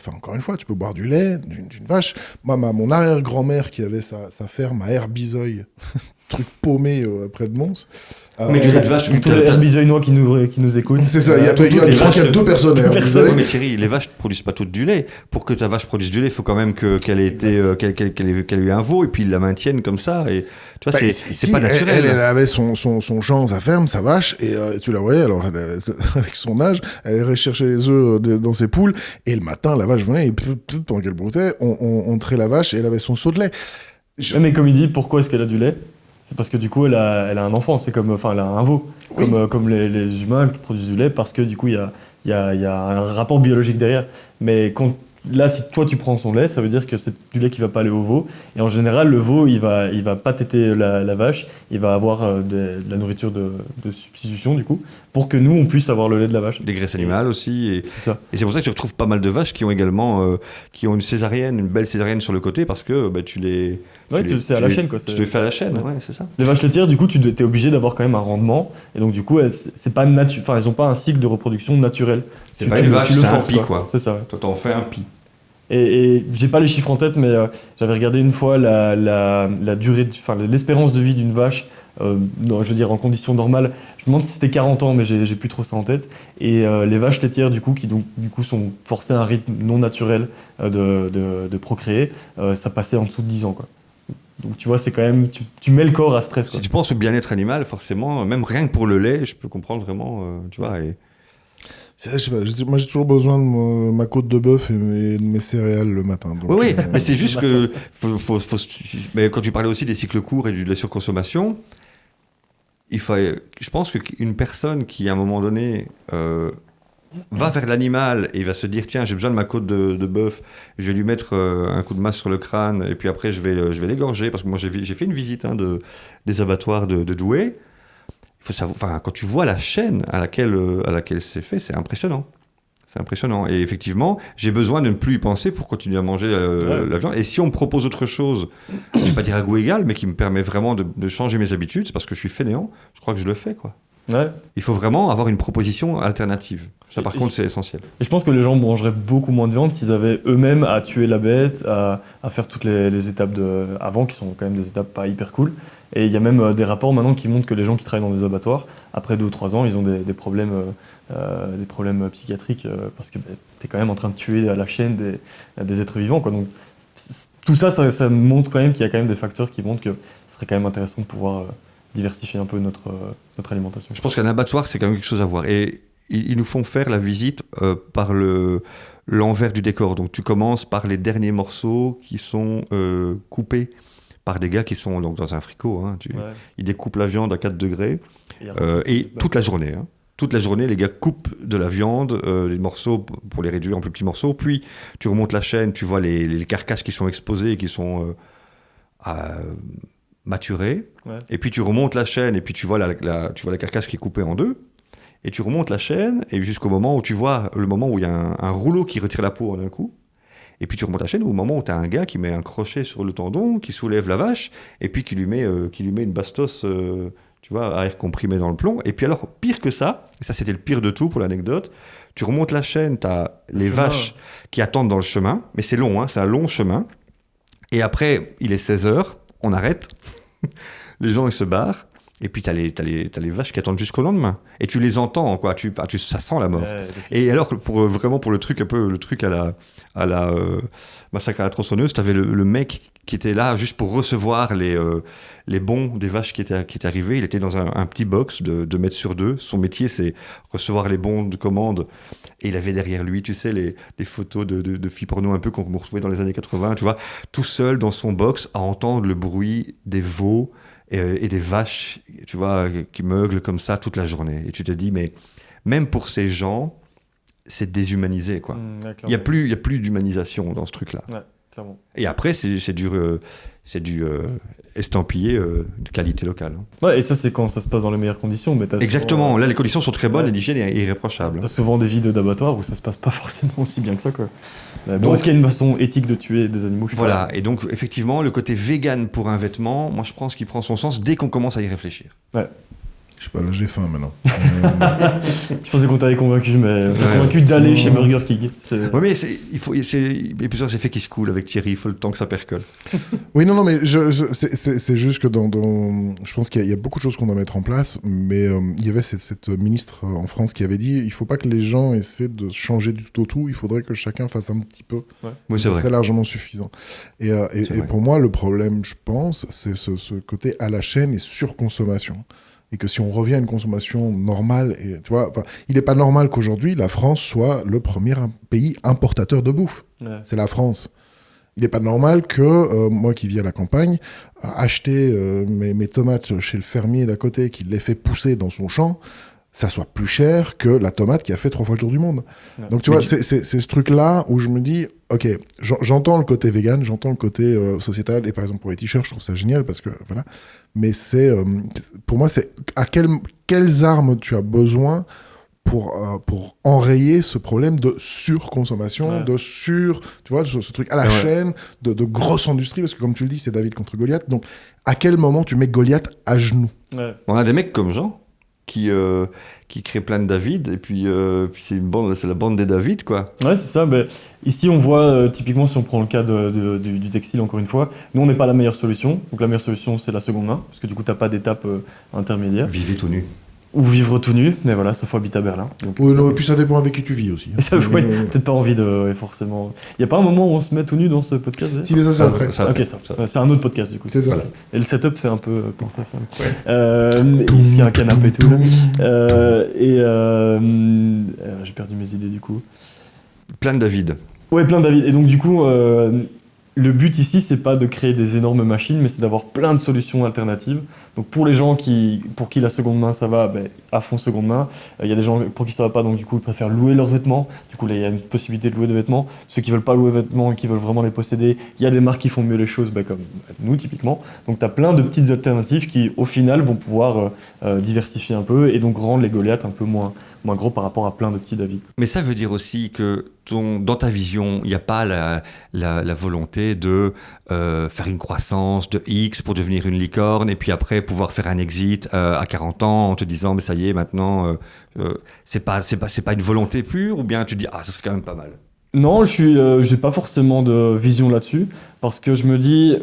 Encore une fois, tu peux boire du lait d'une vache. Mon arrière-grand-mère qui avait sa ferme à Herbizoy, truc paumé près de Mons. Mais tu as de vaches, tous les Herbizoynois qui nous écoutent. C'est ça, je crois qu'il y a 2 personnes à Herbizoy. Mais Thierry, les vaches ne produisent pas toutes du lait. Pour que ta vache produise du lait, il faut quand même qu'elle ait eu un veau et puis ils la maintiennent comme ça. Et tu vois, c'est pas naturel. Elle avait son champ, sa ferme, sa vache, et tu la voyais, alors avec son âge, elle allait chercher les œufs dans ses poules, et le matin, la vache venait, et pendant qu'elle broutait, on trait la vache, et elle avait son seau de lait. Mais comme il dit, pourquoi est-ce qu'elle a du lait ? C'est parce que du coup, elle a un enfant, c'est comme, elle a un veau, oui. Comme les humains qui produisent du lait, parce que du coup, il y a un rapport biologique derrière. Mais là, si toi tu prends son lait, ça veut dire que c'est du lait qui va pas aller au veau. Et en général, le veau, il va pas téter la vache, il va avoir de la nourriture de substitution du coup, pour que nous on puisse avoir le lait de la vache. Des graisses animales aussi. C'est ça. Et c'est pour ça que tu retrouves pas mal de vaches qui ont également une césarienne, une belle césarienne sur le côté, parce que tu les. C'est à la chaîne quoi. Tu les fais à la chaîne, ouais, c'est ça. Les vaches laitières, du coup, tu es obligé d'avoir quand même un rendement, et donc du coup, elles ont pas un cycle de reproduction naturel. C'est pas une vache, c'est un pis quoi. C'est ça. Ouais. Toi, t'en fais un pis. Et j'ai pas les chiffres en tête, mais j'avais regardé une fois la durée, l'espérance de vie d'une vache, je veux dire en conditions normales. Je me demande si c'était 40 ans, mais j'ai plus trop ça en tête. Et les vaches laitières, du coup, qui donc du coup sont forcées à un rythme non naturel de procréer, ça passait en dessous de 10 ans, quoi. Donc tu vois, c'est quand même, tu mets le corps à stress, quoi. Si tu penses au bien-être animal, forcément, même rien que pour le lait, je peux comprendre vraiment, tu vois. Je sais pas, moi j'ai toujours besoin de ma côte de bœuf et de mes céréales le matin. Donc, oui, mais c'est juste que mais quand tu parlais aussi des cycles courts et de la surconsommation, je pense qu'une personne qui à un moment donné va vers l'animal et il va se dire tiens, j'ai besoin de ma côte de bœuf, je vais lui mettre un coup de masse sur le crâne et puis après je vais l'égorger parce que moi j'ai fait une visite des abattoirs de Douai. Il faut savoir, enfin, quand tu vois la chaîne à laquelle c'est fait, c'est impressionnant. C'est impressionnant. Et effectivement, j'ai besoin de ne plus y penser pour continuer à manger la viande. Et si on me propose autre chose, je ne vais pas dire à goût égal, mais qui me permet vraiment de changer mes habitudes, c'est parce que je suis fainéant, je crois que je le fais, quoi. Ouais. Il faut vraiment avoir une proposition alternative. Ça, par contre, c'est essentiel. Et je pense que les gens mangeraient beaucoup moins de viande s'ils avaient eux-mêmes à tuer la bête, à faire toutes les étapes avant, qui sont quand même des étapes pas hyper cool. Et il y a même des rapports maintenant qui montrent que les gens qui travaillent dans des abattoirs, après 2 ou 3 ans, ils ont des problèmes psychiatriques parce que tu es quand même en train de tuer à la chaîne des êtres vivants, quoi. Donc, tout ça montre quand même qu'il y a quand même des facteurs qui montrent que ce serait quand même intéressant de pouvoir diversifier un peu notre alimentation. Je pense qu'un abattoir, c'est quand même quelque chose à voir. Et ils nous font faire la visite par l'envers du décor. Donc tu commences par les derniers morceaux qui sont coupés par des gars qui sont donc dans un fricot. Hein. Ils découpent la viande à 4 degrés. Et toute la journée. Hein. Toute la journée, les gars coupent de la viande, les morceaux pour les réduire en plus petits morceaux. Puis tu remontes la chaîne, tu vois les carcasses qui sont exposées et qui sont maturées. Ouais. Et puis tu remontes la chaîne et puis tu vois la carcasse qui est coupée en 2. Et tu remontes la chaîne et jusqu'au moment où tu vois le moment où il y a un rouleau qui retire la peau en un coup. Et puis tu remontes la chaîne au moment où tu as un gars qui met un crochet sur le tendon, qui soulève la vache et puis qui lui met une bastos tu vois, à air comprimé dans le plomb. Et puis alors, pire que ça, et ça c'était le pire de tout pour l'anecdote, tu remontes la chaîne, tu as les vaches qui attendent dans le chemin, mais c'est long, hein, c'est un long chemin. Et après, il est 16h, on arrête, les gens ils se barrent, et puis t'as les vaches qui attendent jusqu'au lendemain. Et tu les entends, quoi, ça sent la mort. Et alors, pour le truc à la Massacre à la tronçonneuse, t'avais le mec qui était là juste pour recevoir les bons des vaches qui étaient arrivés. Il était dans un petit box de 2 mètres sur 2. Son métier, c'est recevoir les bons de commande. Et il avait derrière lui, tu sais, les photos de filles porno un peu qu'on retrouvait dans les années 80, tu vois, tout seul dans son box à entendre le bruit des veaux et des vaches, tu vois, qui meuglent comme ça toute la journée. Et tu te dis, mais même pour ces gens, c'est déshumanisé, quoi. Il y a plus d'humanisation dans ce truc-là. Ouais, clairement. Et après, c'est du estampillé de qualité locale. Ouais, et ça, c'est quand ça se passe dans les meilleures conditions. Mais exactement, souvent, là, les conditions sont très bonnes et l'hygiène est irréprochable. T'as souvent des vidéos d'abattoirs où ça se passe pas forcément aussi bien que ça, quoi. Donc, est-ce qu'il y a une façon éthique de tuer des animaux? Voilà, et donc, effectivement, le côté vegan pour un vêtement, moi, je pense qu'il prend son sens dès qu'on commence à y réfléchir. Ouais. Je sais pas, là j'ai faim maintenant. Je pensais qu'on t'avait convaincu, mais convaincu d'aller chez Burger King. Oui, mais il y a plusieurs effets qui se coulent avec Thierry, il faut le temps que ça percole. Oui, non, mais c'est juste que je pense qu'il y a beaucoup de choses qu'on doit mettre en place, mais il y avait cette ministre en France qui avait dit il faut pas que les gens essaient de changer du tout au tout, il faudrait que chacun fasse un petit peu. Ouais. Oui, c'est vrai. Ce serait largement suffisant. Et pour moi, le problème, je pense, c'est ce côté à la chaîne et surconsommation. Et que si on revient à une consommation normale, et, tu vois, il n'est pas normal qu'aujourd'hui la France soit le premier pays importateur de bouffe. Ouais. C'est la France. Il n'est pas normal que moi qui vis à la campagne, acheter mes tomates chez le fermier d'à côté qui les fait pousser dans son champ, ça soit plus cher que la tomate qui a fait 3 fois le tour du monde. Ouais. Donc tu vois, c'est ce truc-là où je me dis, ok, j'entends le côté vegan, j'entends le côté sociétal, et par exemple pour les t-shirts, je trouve ça génial parce que voilà. Mais pour moi, c'est à quelles armes tu as besoin pour enrayer ce problème de surconsommation, tu vois, ce truc à la chaîne, de grosse industrie, parce que comme tu le dis, c'est David contre Goliath. Donc, à quel moment tu mets Goliath à genoux? On a des mecs comme Jean qui crée plein de David, et puis c'est la bande des David, quoi. Ouais, c'est ça. Ben, ici, on voit, typiquement, si on prend le cas du textile, encore une fois, nous, on n'est pas la meilleure solution. Donc, la meilleure solution, c'est la seconde main, parce que du coup, tu n'as pas d'étape intermédiaire. Vivre tout nu. Ou vivre tout nu, mais voilà, ça faut habiter à Berlin. Donc, oui, non, et puis ça dépend avec qui tu vis aussi. Ça, oui, peut-être pas envie de, forcément. Il n'y a pas un moment où on se met tout nu dans ce podcast? Si, mais ça, c'est après. Ok, ça. C'est un autre podcast, du coup. C'est ça. Voilà. Et le setup fait un peu penser à ça. Ouais. Il y a un canapé et tout, là. J'ai perdu mes idées, du coup. Plein de David. Ouais, plein de David. Et donc, du coup, Le but ici, c'est pas de créer des énormes machines, mais c'est d'avoir plein de solutions alternatives. Donc pour les gens pour qui la seconde main ça va, à fond seconde main. Il y a des gens pour qui ça va pas, donc du coup ils préfèrent louer leurs vêtements. Du coup là il y a une possibilité de louer des vêtements. Ceux qui veulent pas louer vêtements et qui veulent vraiment les posséder, il y a des marques qui font mieux les choses, comme nous typiquement. Donc tu as plein de petites alternatives qui au final vont pouvoir diversifier un peu et donc rendre les Goliaths un peu moins gros par rapport à plein de petits David. Mais ça veut dire aussi que dans ta vision, il n'y a pas la volonté de faire une croissance de X pour devenir une licorne et puis après pouvoir faire un exit à 40 ans en te disant mais ça y est maintenant c'est pas une volonté pure, ou bien tu te dis ah ça serait quand même pas mal. Non, j'ai pas forcément de vision là-dessus parce que je me dis,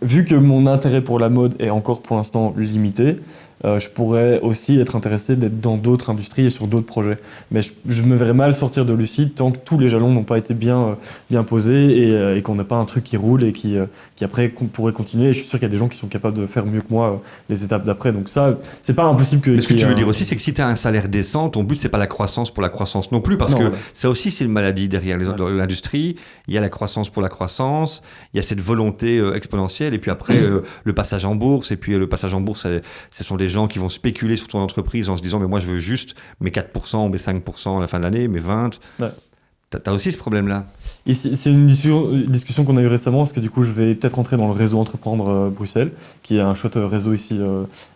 vu que mon intérêt pour la mode est encore pour l'instant limité, je pourrais aussi être intéressé d'être dans d'autres industries et sur d'autres projets. Mais je me verrais mal sortir de Lucide tant que tous les jalons n'ont pas été bien posés et qu'on n'a pas un truc qui roule et qui après pourrait continuer. Et je suis sûr qu'il y a des gens qui sont capables de faire mieux que moi les étapes d'après. Donc ça, c'est pas impossible que... Mais ce que tu veux dire aussi, c'est que si tu as un salaire décent, ton but, c'est pas la croissance pour la croissance non plus. Parce Non, que voilà. ça aussi, c'est une maladie derrière l'industrie. Il y a la croissance pour la croissance, il y a cette volonté exponentielle, et puis après, le passage en bourse. Et puis le passage en bourse, ce sont des gens qui vont spéculer sur ton entreprise en se disant mais moi je veux juste mes 4%, mes 5% à la fin de l'année, mes 20%. Ouais. T'as aussi ce problème-là. Et c'est une discussion qu'on a eue récemment, parce que du coup je vais peut-être rentrer dans le réseau Entreprendre Bruxelles, qui est un chouette réseau ici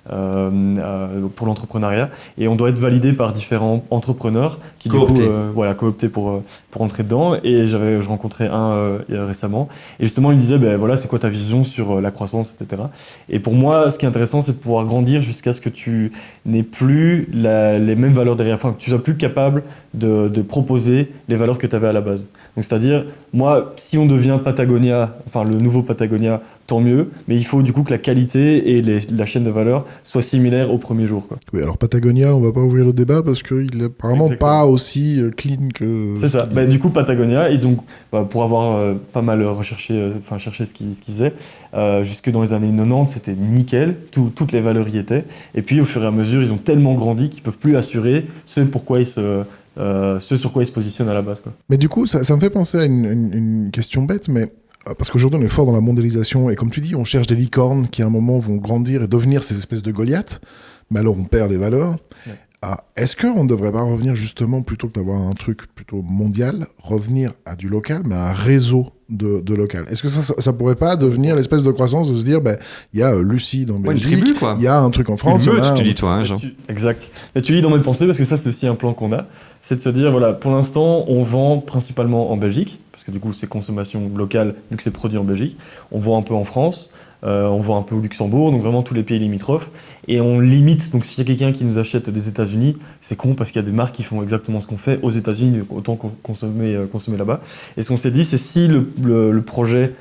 pour l'entrepreneuriat, et on doit être validé par différents entrepreneurs qui cooptés. Du coup cooptés pour entrer dedans. Et je rencontrais un récemment, et justement il me disait voilà, c'est quoi ta vision sur la croissance, etc. Et pour moi ce qui est intéressant, c'est de pouvoir grandir jusqu'à ce que tu n'aies plus les mêmes valeurs derrière, enfin que tu sois plus capable de proposer les valeurs que tu avais à la base. Donc c'est-à-dire, moi, si on devient Patagonia, enfin le nouveau Patagonia, tant mieux, mais il faut du coup que la qualité et la chaîne de valeur soient similaires au premier jour, quoi. Oui, alors Patagonia, on va pas ouvrir le débat parce qu'il est apparemment Exactement. pas aussi clean que... C'est ça. Du coup, Patagonia, ils ont, pour avoir pas mal cherché ce qu'ils faisaient, jusque dans les années 90, c'était nickel, toutes les valeurs y étaient. Et puis, au fur et à mesure, ils ont tellement grandi qu'ils peuvent plus assurer ce sur quoi ils se positionnent à la base, quoi. Mais du coup, ça me fait penser à une question bête, mais parce qu'aujourd'hui on est fort dans la mondialisation et comme tu dis, on cherche des licornes qui à un moment vont grandir et devenir ces espèces de Goliaths, mais alors on perd les valeurs. Ouais. Est-ce qu'on ne devrait pas revenir justement, plutôt que d'avoir un truc plutôt mondial, revenir à du local, mais à un réseau de local? Est-ce que ça pourrait pas devenir l'espèce de croissance de se dire, il y a Lucide en Belgique, une tribu, quoi. Il y a un truc en France. Une meute, tu dis toi, hein, Jean. Exact. Mais tu lis dans mes pensées, parce que ça c'est aussi un plan qu'on a, c'est de se dire, voilà, pour l'instant on vend principalement en Belgique, parce que du coup c'est consommation locale, vu que c'est produit en Belgique. On vend un peu en France, on vend un peu au Luxembourg, donc vraiment tous les pays limitrophes, et on limite. Donc s'il y a quelqu'un qui nous achète des États-Unis, c'est con parce qu'il y a des marques qui font exactement ce qu'on fait aux États-Unis, autant consommer là-bas. Et ce qu'on s'est dit, c'est si le projet,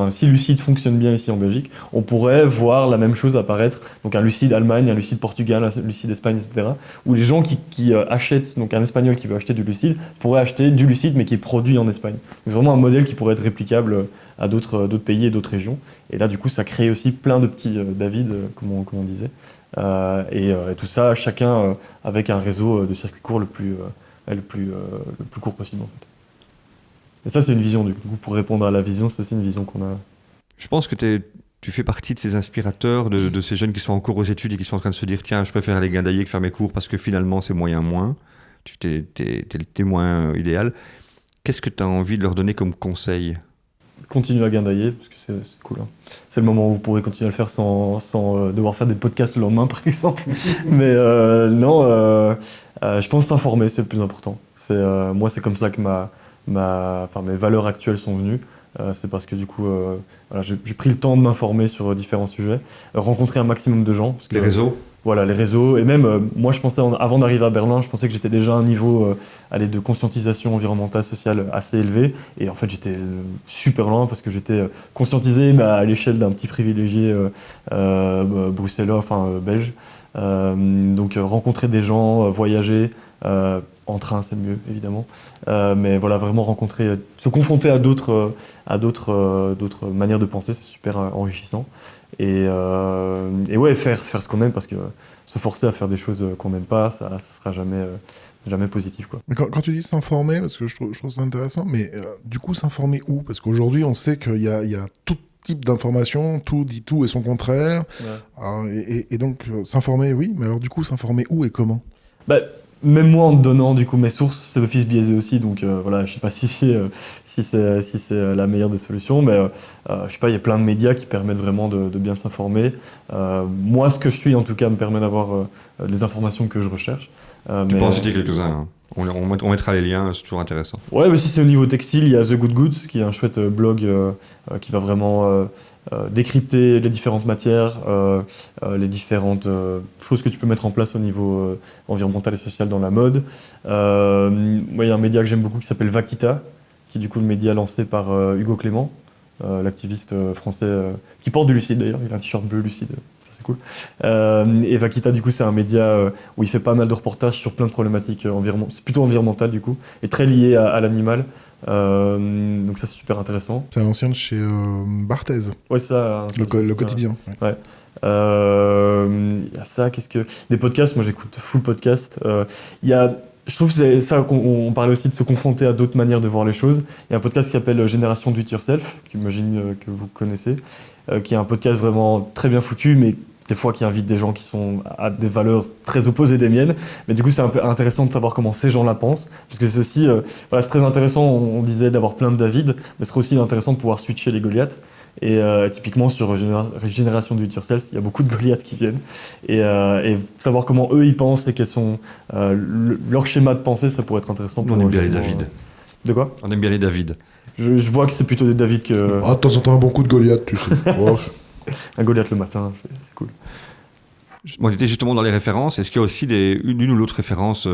si Lucide fonctionne bien ici en Belgique, on pourrait voir la même chose apparaître, donc un Lucide Allemagne, un Lucide Portugal, un Lucide Espagne, etc. Où les gens qui achètent, donc un Espagnol qui veut acheter du Lucide, pourrait acheter du Lucide mais qui est produit en Espagne. Donc c'est vraiment un modèle qui pourrait être réplicable à d'autres pays et d'autres régions. Et là, du coup, ça crée aussi plein de petits David, comme on disait. Et tout ça, chacun avec un réseau de circuits courts le plus court possible, en fait. Et ça, c'est une vision, du coup, pour répondre à la vision, c'est aussi une vision qu'on a. Je pense que tu fais partie de ces inspirateurs, de ces jeunes qui sont encore aux études et qui sont en train de se dire tiens, je préfère aller guindailler que faire mes cours parce que finalement, c'est moyen. T'es le témoin idéal. Qu'est-ce que tu as envie de leur donner comme conseil ? Continuez à guindailler, parce que c'est cool. Hein. C'est le moment où vous pourrez continuer à le faire sans devoir faire des podcasts le lendemain, par exemple. Mais je pense s'informer, c'est le plus important. Moi, c'est comme ça que mes valeurs actuelles sont venues. C'est parce que du coup, j'ai pris le temps de m'informer sur différents sujets, rencontrer un maximum de gens. Parce que, les réseaux. Voilà, les réseaux. Et même, moi, je pensais, avant d'arriver à Berlin, je pensais que j'étais déjà à un niveau de conscientisation environnementale, sociale assez élevé. Et en fait, j'étais super loin parce que j'étais conscientisé, mais à l'échelle d'un petit privilégié bruxellois, belge. Donc, rencontrer des gens, voyager. En train, c'est mieux, évidemment. Mais voilà, vraiment se confronter à d'autres manières de penser, c'est super enrichissant. Et ouais, faire ce qu'on aime, parce que se forcer à faire des choses qu'on n'aime pas, ça sera jamais positif, quoi. Mais quand tu dis s'informer, parce que je trouve ça intéressant, mais du coup s'informer où? Parce qu'aujourd'hui on sait qu'il y a tout type d'informations, tout dit tout et son contraire. Et donc s'informer, oui, mais alors du coup s'informer où et comment? Bah, même moi, en te donnant du coup mes sources, c'est d'office biaisé aussi, donc voilà, je sais pas si c'est la meilleure des solutions, mais je sais pas, il y a plein de médias qui permettent vraiment de bien s'informer. Moi, ce que je suis en tout cas me permet d'avoir les informations que je recherche. Tu peux en citer quelques-uns, hein. On mettra les liens, c'est toujours intéressant. Ouais, mais si c'est au niveau textile, il y a The Good Goods, qui est un chouette blog qui va vraiment décrypter les différentes matières, les différentes choses que tu peux mettre en place au niveau environnemental et social dans la mode. Moi, il y a un média que j'aime beaucoup qui s'appelle Vaquita, qui est du coup le média lancé par Hugo Clément, l'activiste français qui porte du Lucide d'ailleurs, il a un t-shirt bleu Lucide. C'est cool. Et Vaquita, du coup, c'est un média où il fait pas mal de reportages sur plein de problématiques c'est plutôt environnementales, du coup, et très lié à l'animal. Donc ça, c'est super intéressant. C'est un ancien de chez Barthez. Ouais, ça. Le quotidien. Ouais. Il y a ça, des podcasts, moi j'écoute full podcast. Je trouve que c'est ça qu'on parlait aussi de se confronter à d'autres manières de voir les choses. Il y a un podcast qui s'appelle Génération Do It Yourself, qu'imagine que vous connaissez, qui est un podcast vraiment très bien foutu, mais des fois qui invite des gens qui sont à des valeurs très opposées des miennes. Mais du coup, c'est un peu intéressant de savoir comment ces gens-là pensent, parce que c'est aussi, voilà, c'est très intéressant, on disait, d'avoir plein de David, mais ce serait aussi intéressant de pouvoir switcher les Goliaths. Et typiquement sur Génération Do It Yourself, il y a beaucoup de Goliaths qui viennent. Et savoir comment eux ils pensent et quels sont leur schéma de pensée, ça pourrait être intéressant. On aime bien les David. De quoi? On aime bien les David. Je vois que c'est plutôt des David que. Ah, de temps en temps, un bon coup de Goliath, tu sais. Oh. Un Goliath le matin, c'est cool. On était justement dans les références. Est-ce qu'il y a aussi une ou l'autre référence,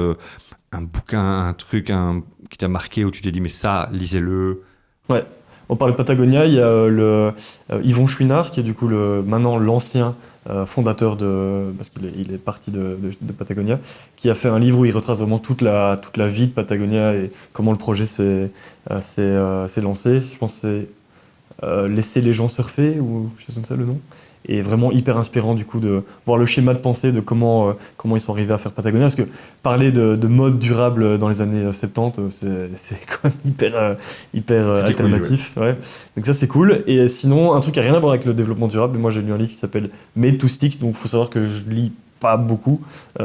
un bouquin, un truc qui t'a marqué, où tu t'es dit, mais ça, lisez-le? Ouais. On parle de Patagonia, il y a Yvon Chouinard, qui est du coup maintenant l'ancien fondateur parce qu'il est parti de Patagonia, qui a fait un livre où il retrace vraiment toute la vie de Patagonia et comment le projet s'est lancé. Je pense que c'est Laisser les gens surfer, ou je sais comme ça le nom. Et vraiment hyper inspirant du coup de voir le schéma de pensée de comment ils sont arrivés à faire Patagonia, parce que parler de mode durable dans les années 70, c'est quand même hyper alternatif. Cool, ouais. Ouais. Donc ça c'est cool. Et sinon, un truc qui n'a rien à voir avec le développement durable, moi j'ai lu un livre qui s'appelle Made to Stick, donc il faut savoir que je lis pas beaucoup,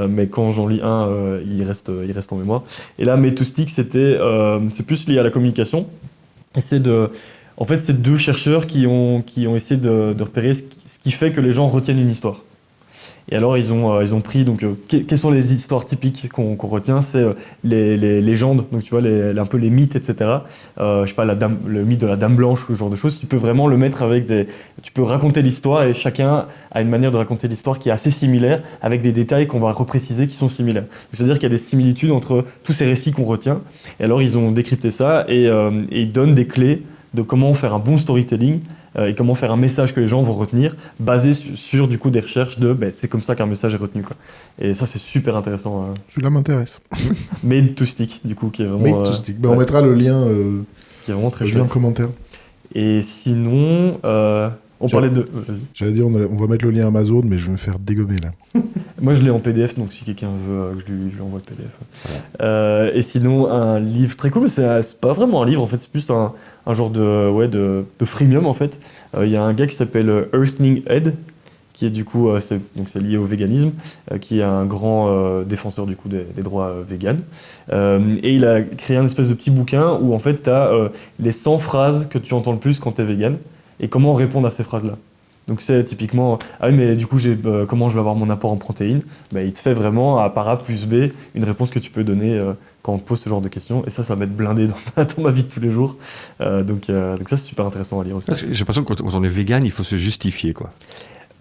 mais quand j'en lis un, il reste en mémoire. Et là, Made to Stick, c'est plus lié à la communication, et en fait, c'est deux chercheurs qui ont essayé de repérer ce qui fait que les gens retiennent une histoire. Et alors, ils ont pris, donc, quelles sont les histoires typiques qu'on retient? C'est les légendes, donc tu vois, un peu les mythes, etc. Je sais pas, le mythe de la Dame Blanche, ou ce genre de choses. Tu peux vraiment le mettre tu peux raconter l'histoire, et chacun a une manière de raconter l'histoire qui est assez similaire, avec des détails qu'on va repréciser qui sont similaires. C'est-à-dire qu'il y a des similitudes entre tous ces récits qu'on retient. Et alors, ils ont décrypté ça, et ils donnent des clés de comment faire un bon storytelling et comment faire un message que les gens vont retenir, basé sur du coup des recherches c'est comme ça qu'un message est retenu, quoi. Et ça, c'est super intéressant. Celui-là m'intéresse. Made to Stick, du coup, qui est vraiment. Made to Stick. On mettra le lien. Qui est vraiment très chouette. En commentaire. Et sinon, on parlait de. J'allais dire, on va mettre le lien Amazon, mais je vais me faire dégommer là. Moi, je l'ai en PDF, donc si quelqu'un veut que je lui envoie le PDF. Voilà. Et sinon, un livre très cool, mais c'est pas vraiment un livre, en fait, c'est plus un genre de freemium, en fait. Il y a un gars qui s'appelle Earthling Ed, qui est du coup, c'est lié au véganisme, qui est un grand défenseur du coup des droits véganes. Et il a créé un espèce de petit bouquin où en fait, tu as les 100 phrases que tu entends le plus quand tu es vegan, et comment répondre à ces phrases-là. Donc c'est typiquement, ah oui, mais du coup, comment je vais avoir mon apport en protéines? Il te fait vraiment, à par A plus B, une réponse que tu peux donner quand on te pose ce genre de questions. Et ça va m'être blindé dans ma vie de tous les jours. Donc ça, c'est super intéressant à lire aussi. J'ai l'impression que quand on est vegan, il faut se justifier, quoi.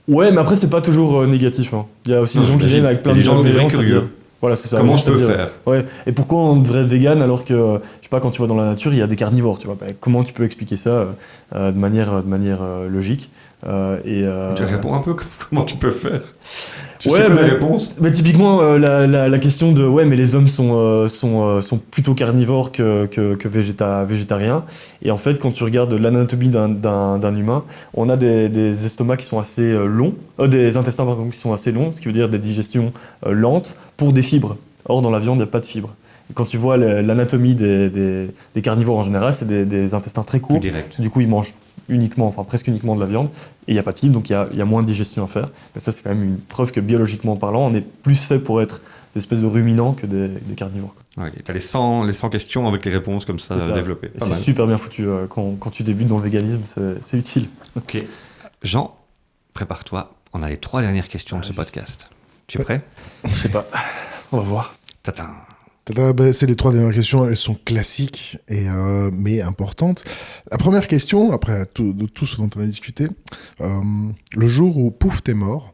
Ouais, mais après, c'est pas toujours négatif. Hein. Il y a aussi des gens qui viennent avec plein de bienveillance à dire. Voilà, c'est ça. Comment juste je peux dire, faire? Ouais. Et pourquoi on devrait être vegan alors que, je sais pas, quand tu vas dans la nature, il y a des carnivores, tu vois. Bah, comment tu peux expliquer ça de manière logique Tu réponds un peu comment tu peux faire. Tu Ouais, sais quoi bah, les réponses? bah, typiquement, la question de ouais, mais les hommes sont plutôt carnivores que végétariens. Et en fait, quand tu regardes l'anatomie d'un humain, on a des estomacs qui sont assez longs, des intestins pardon, qui sont assez longs, ce qui veut dire des digestions lentes pour des fibres. Or, dans la viande, il n'y a pas de fibres. Et quand tu vois l'anatomie des carnivores en général, c'est des intestins très Plus courts. direct. Du coup, ils mangent uniquement, enfin presque uniquement de la viande, et il n'y a pas de fibres, donc il y a moins de digestion à faire. Mais ça, c'est quand même une preuve que biologiquement parlant, on est plus fait pour être des espèces de ruminants que des carnivores. Ouais, t'as les 100 questions avec les réponses comme ça, C'est ça. développées. Et Pas c'est mal. super bien foutu quand tu débutes dans le véganisme, c'est utile. Ok. Jean, prépare-toi. On a les 3 dernières questions de ce juste. podcast. Tu es prêt? Je sais pas, on va voir. Tatin. C'est les 3 dernières questions, elles sont classiques mais importantes. La première question, après de tout ce dont on a discuté, le jour où pouf t'es mort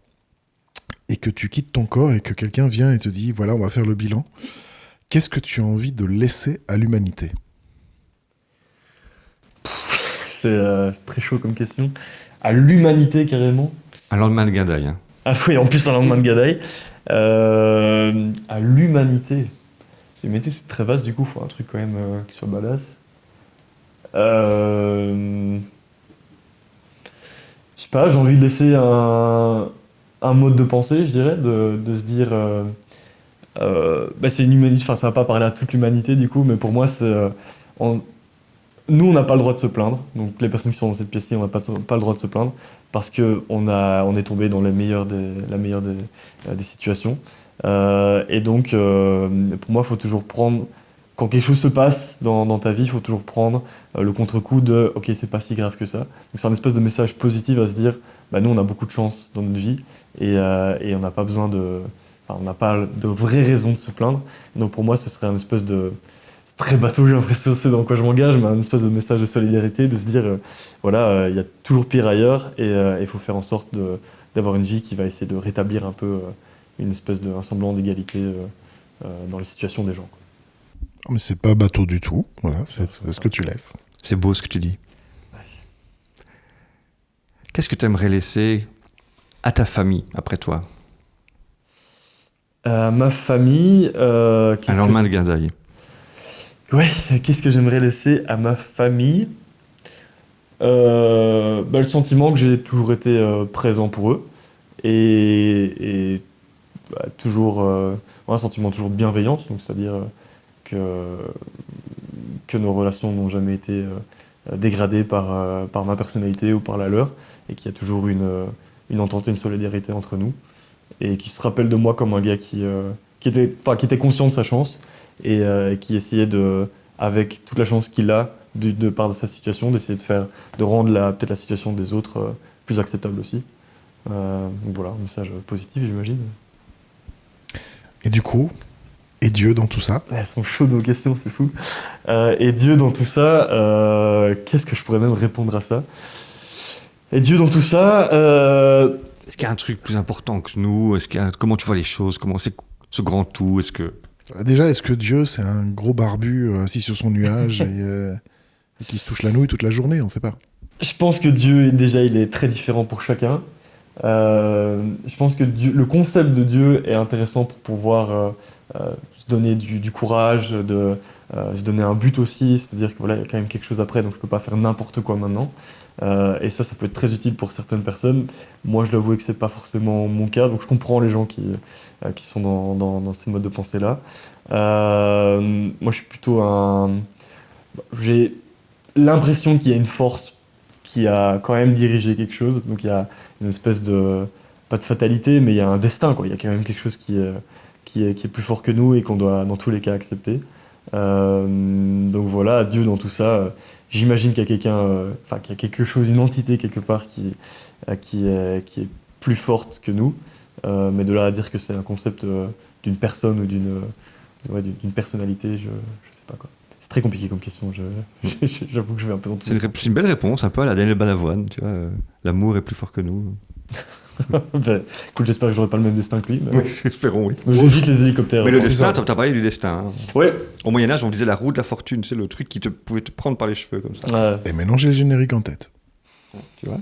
et que tu quittes ton corps et que quelqu'un vient et te dit voilà on va faire le bilan, qu'est-ce que tu as envie de laisser à l'humanité? C'est très chaud comme question. À l'humanité carrément. Un lendemain de Gadaï. Hein. Ah oui, en plus un lendemain de Gadaï. À l'humanité. L'humanité c'est très vaste du coup, faut un truc quand même qui soit badass. Je sais pas, j'ai envie de laisser un mode de pensée, je dirais, de se dire. C'est une humanité, enfin ça va pas parler à toute l'humanité du coup, mais pour moi c'est. Nous on n'a pas le droit de se plaindre, donc les personnes qui sont dans cette pièce-ci, on n'a pas le droit de se plaindre, parce qu'on est tombé dans la meilleure des situations. Et donc pour moi il faut toujours prendre. Quand quelque chose se passe dans ta vie, il faut toujours prendre le contre-coup de ok, c'est pas si grave que ça. Donc c'est un espèce de message positif à se dire bah, nous on a beaucoup de chance dans notre vie et on n'a pas besoin de. Enfin, on n'a pas de vraie raison de se plaindre. Et donc pour moi, ce serait un espèce de. C'est très bateau, j'ai l'impression, c'est dans quoi je m'engage, mais un espèce de message de solidarité, de se dire voilà, il y a toujours pire ailleurs et il faut faire en sorte d'avoir une vie qui va essayer de rétablir un peu une espèce un semblant d'égalité dans les situations des gens. Quoi. Oh, mais c'est pas bateau du tout, voilà, c'est ce que tu laisses. C'est beau ce que tu dis. Qu'est-ce que tu aimerais laisser à ta famille après toi? Ma famille. Un lendemain de Gadaï. Ouais, qu'est-ce que j'aimerais laisser à ma famille? Le sentiment que j'ai toujours été présent pour eux et toujours un sentiment toujours de bienveillance, donc c'est-à-dire que nos relations n'ont jamais été dégradées par ma personnalité ou par la leur et qu'il y a toujours une entente et une solidarité entre nous et qui se rappelle de moi comme un gars qui était conscient de sa chance et qui essayait avec toute la chance qu'il a de par sa situation, d'essayer de rendre peut-être la situation des autres plus acceptable aussi. Donc voilà, un message positif, j'imagine. Et du coup, et Dieu dans tout ça? Elles sont chaudes aux questions, c'est fou. Et Dieu dans tout ça, qu'est-ce que je pourrais même répondre à ça? Et Dieu dans tout ça... Est-ce qu'il y a un truc plus important que nous? Comment tu vois les choses? Comment c'est ce grand tout? Déjà, est-ce que Dieu, c'est un gros barbu assis sur son nuage et qui se touche la nouille toute la journée? On ne sait pas. Je pense que Dieu, déjà, il est très différent pour chacun. Je pense que le concept de Dieu est intéressant pour pouvoir se donner du courage, se donner un but aussi, c'est-à-dire qu'il y a quand même quelque chose après, donc je ne peux pas faire n'importe quoi maintenant. Et ça peut être très utile pour certaines personnes. Moi, je dois avouer que c'est pas forcément mon cas, donc je comprends les gens qui sont dans ces modes de pensée-là. Moi, je suis plutôt j'ai l'impression qu'il y a une force qui a quand même dirigé quelque chose, donc il y a une espèce pas de fatalité, mais il y a un destin, quoi. Il y a quand même quelque chose qui est plus fort que nous et qu'on doit dans tous les cas accepter. Donc voilà, Dieu dans tout ça, j'imagine qu'il y a qu'il y a quelque chose, une entité quelque part qui est plus forte que nous, mais de là à dire que c'est un concept d'une personne ou d'une personnalité, je sais pas quoi. C'est très compliqué comme question, j'avoue que je vais un peu dans tout. C'est une belle réponse, un peu à la Daniel Balavoine, tu vois, l'amour est plus fort que nous. Ben, écoute, j'espère que j'aurai pas le même destin que lui. Mais... Espérons, oui. J'évite les hélicoptères. Mais le Ouais. destin, t'as parlé du destin. Hein. Ouais. Au Moyen-Âge, on disait la roue de la fortune, c'est le truc qui pouvait te prendre par les cheveux comme ça. Ouais. Et maintenant, j'ai le générique en tête. Tu vois.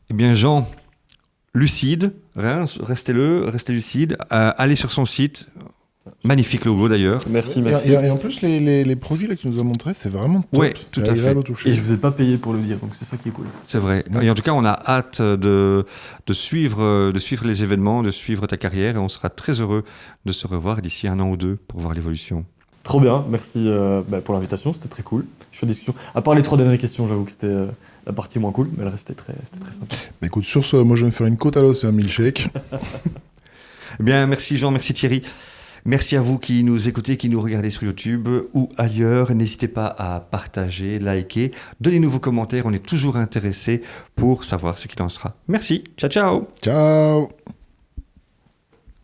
Eh bien, Jean, lucide, hein, restez lucide. Allez sur son site. Magnifique logo d'ailleurs. Merci, Et, merci. et en plus, les produits là que tu nous as montrés, c'est vraiment top. Ouais, C'est tout à agréable fait. au toucher. Et je vous ai pas payé pour le dire, donc c'est ça qui est cool. C'est vrai. Ouais. Et en tout cas, on a hâte de suivre les événements, de suivre ta carrière, et on sera très heureux de se revoir d'ici 1 an ou 2 pour voir l'évolution. Trop bien, merci pour l'invitation, c'était très cool. Je suis en discussion. À part les 3 dernières questions, j'avoue que c'était la partie moins cool, mais le reste c'était très sympa. Bah, écoute, sur ce, moi je vais me faire une côte à l'os et un milkshake. Eh bien, merci Jean, merci Thierry. Merci à vous qui nous écoutez, qui nous regardez sur YouTube ou ailleurs. N'hésitez pas à partager, liker, donnez-nous vos commentaires. On est toujours intéressés pour savoir ce qu'il en sera. Merci. Ciao, ciao. Ciao.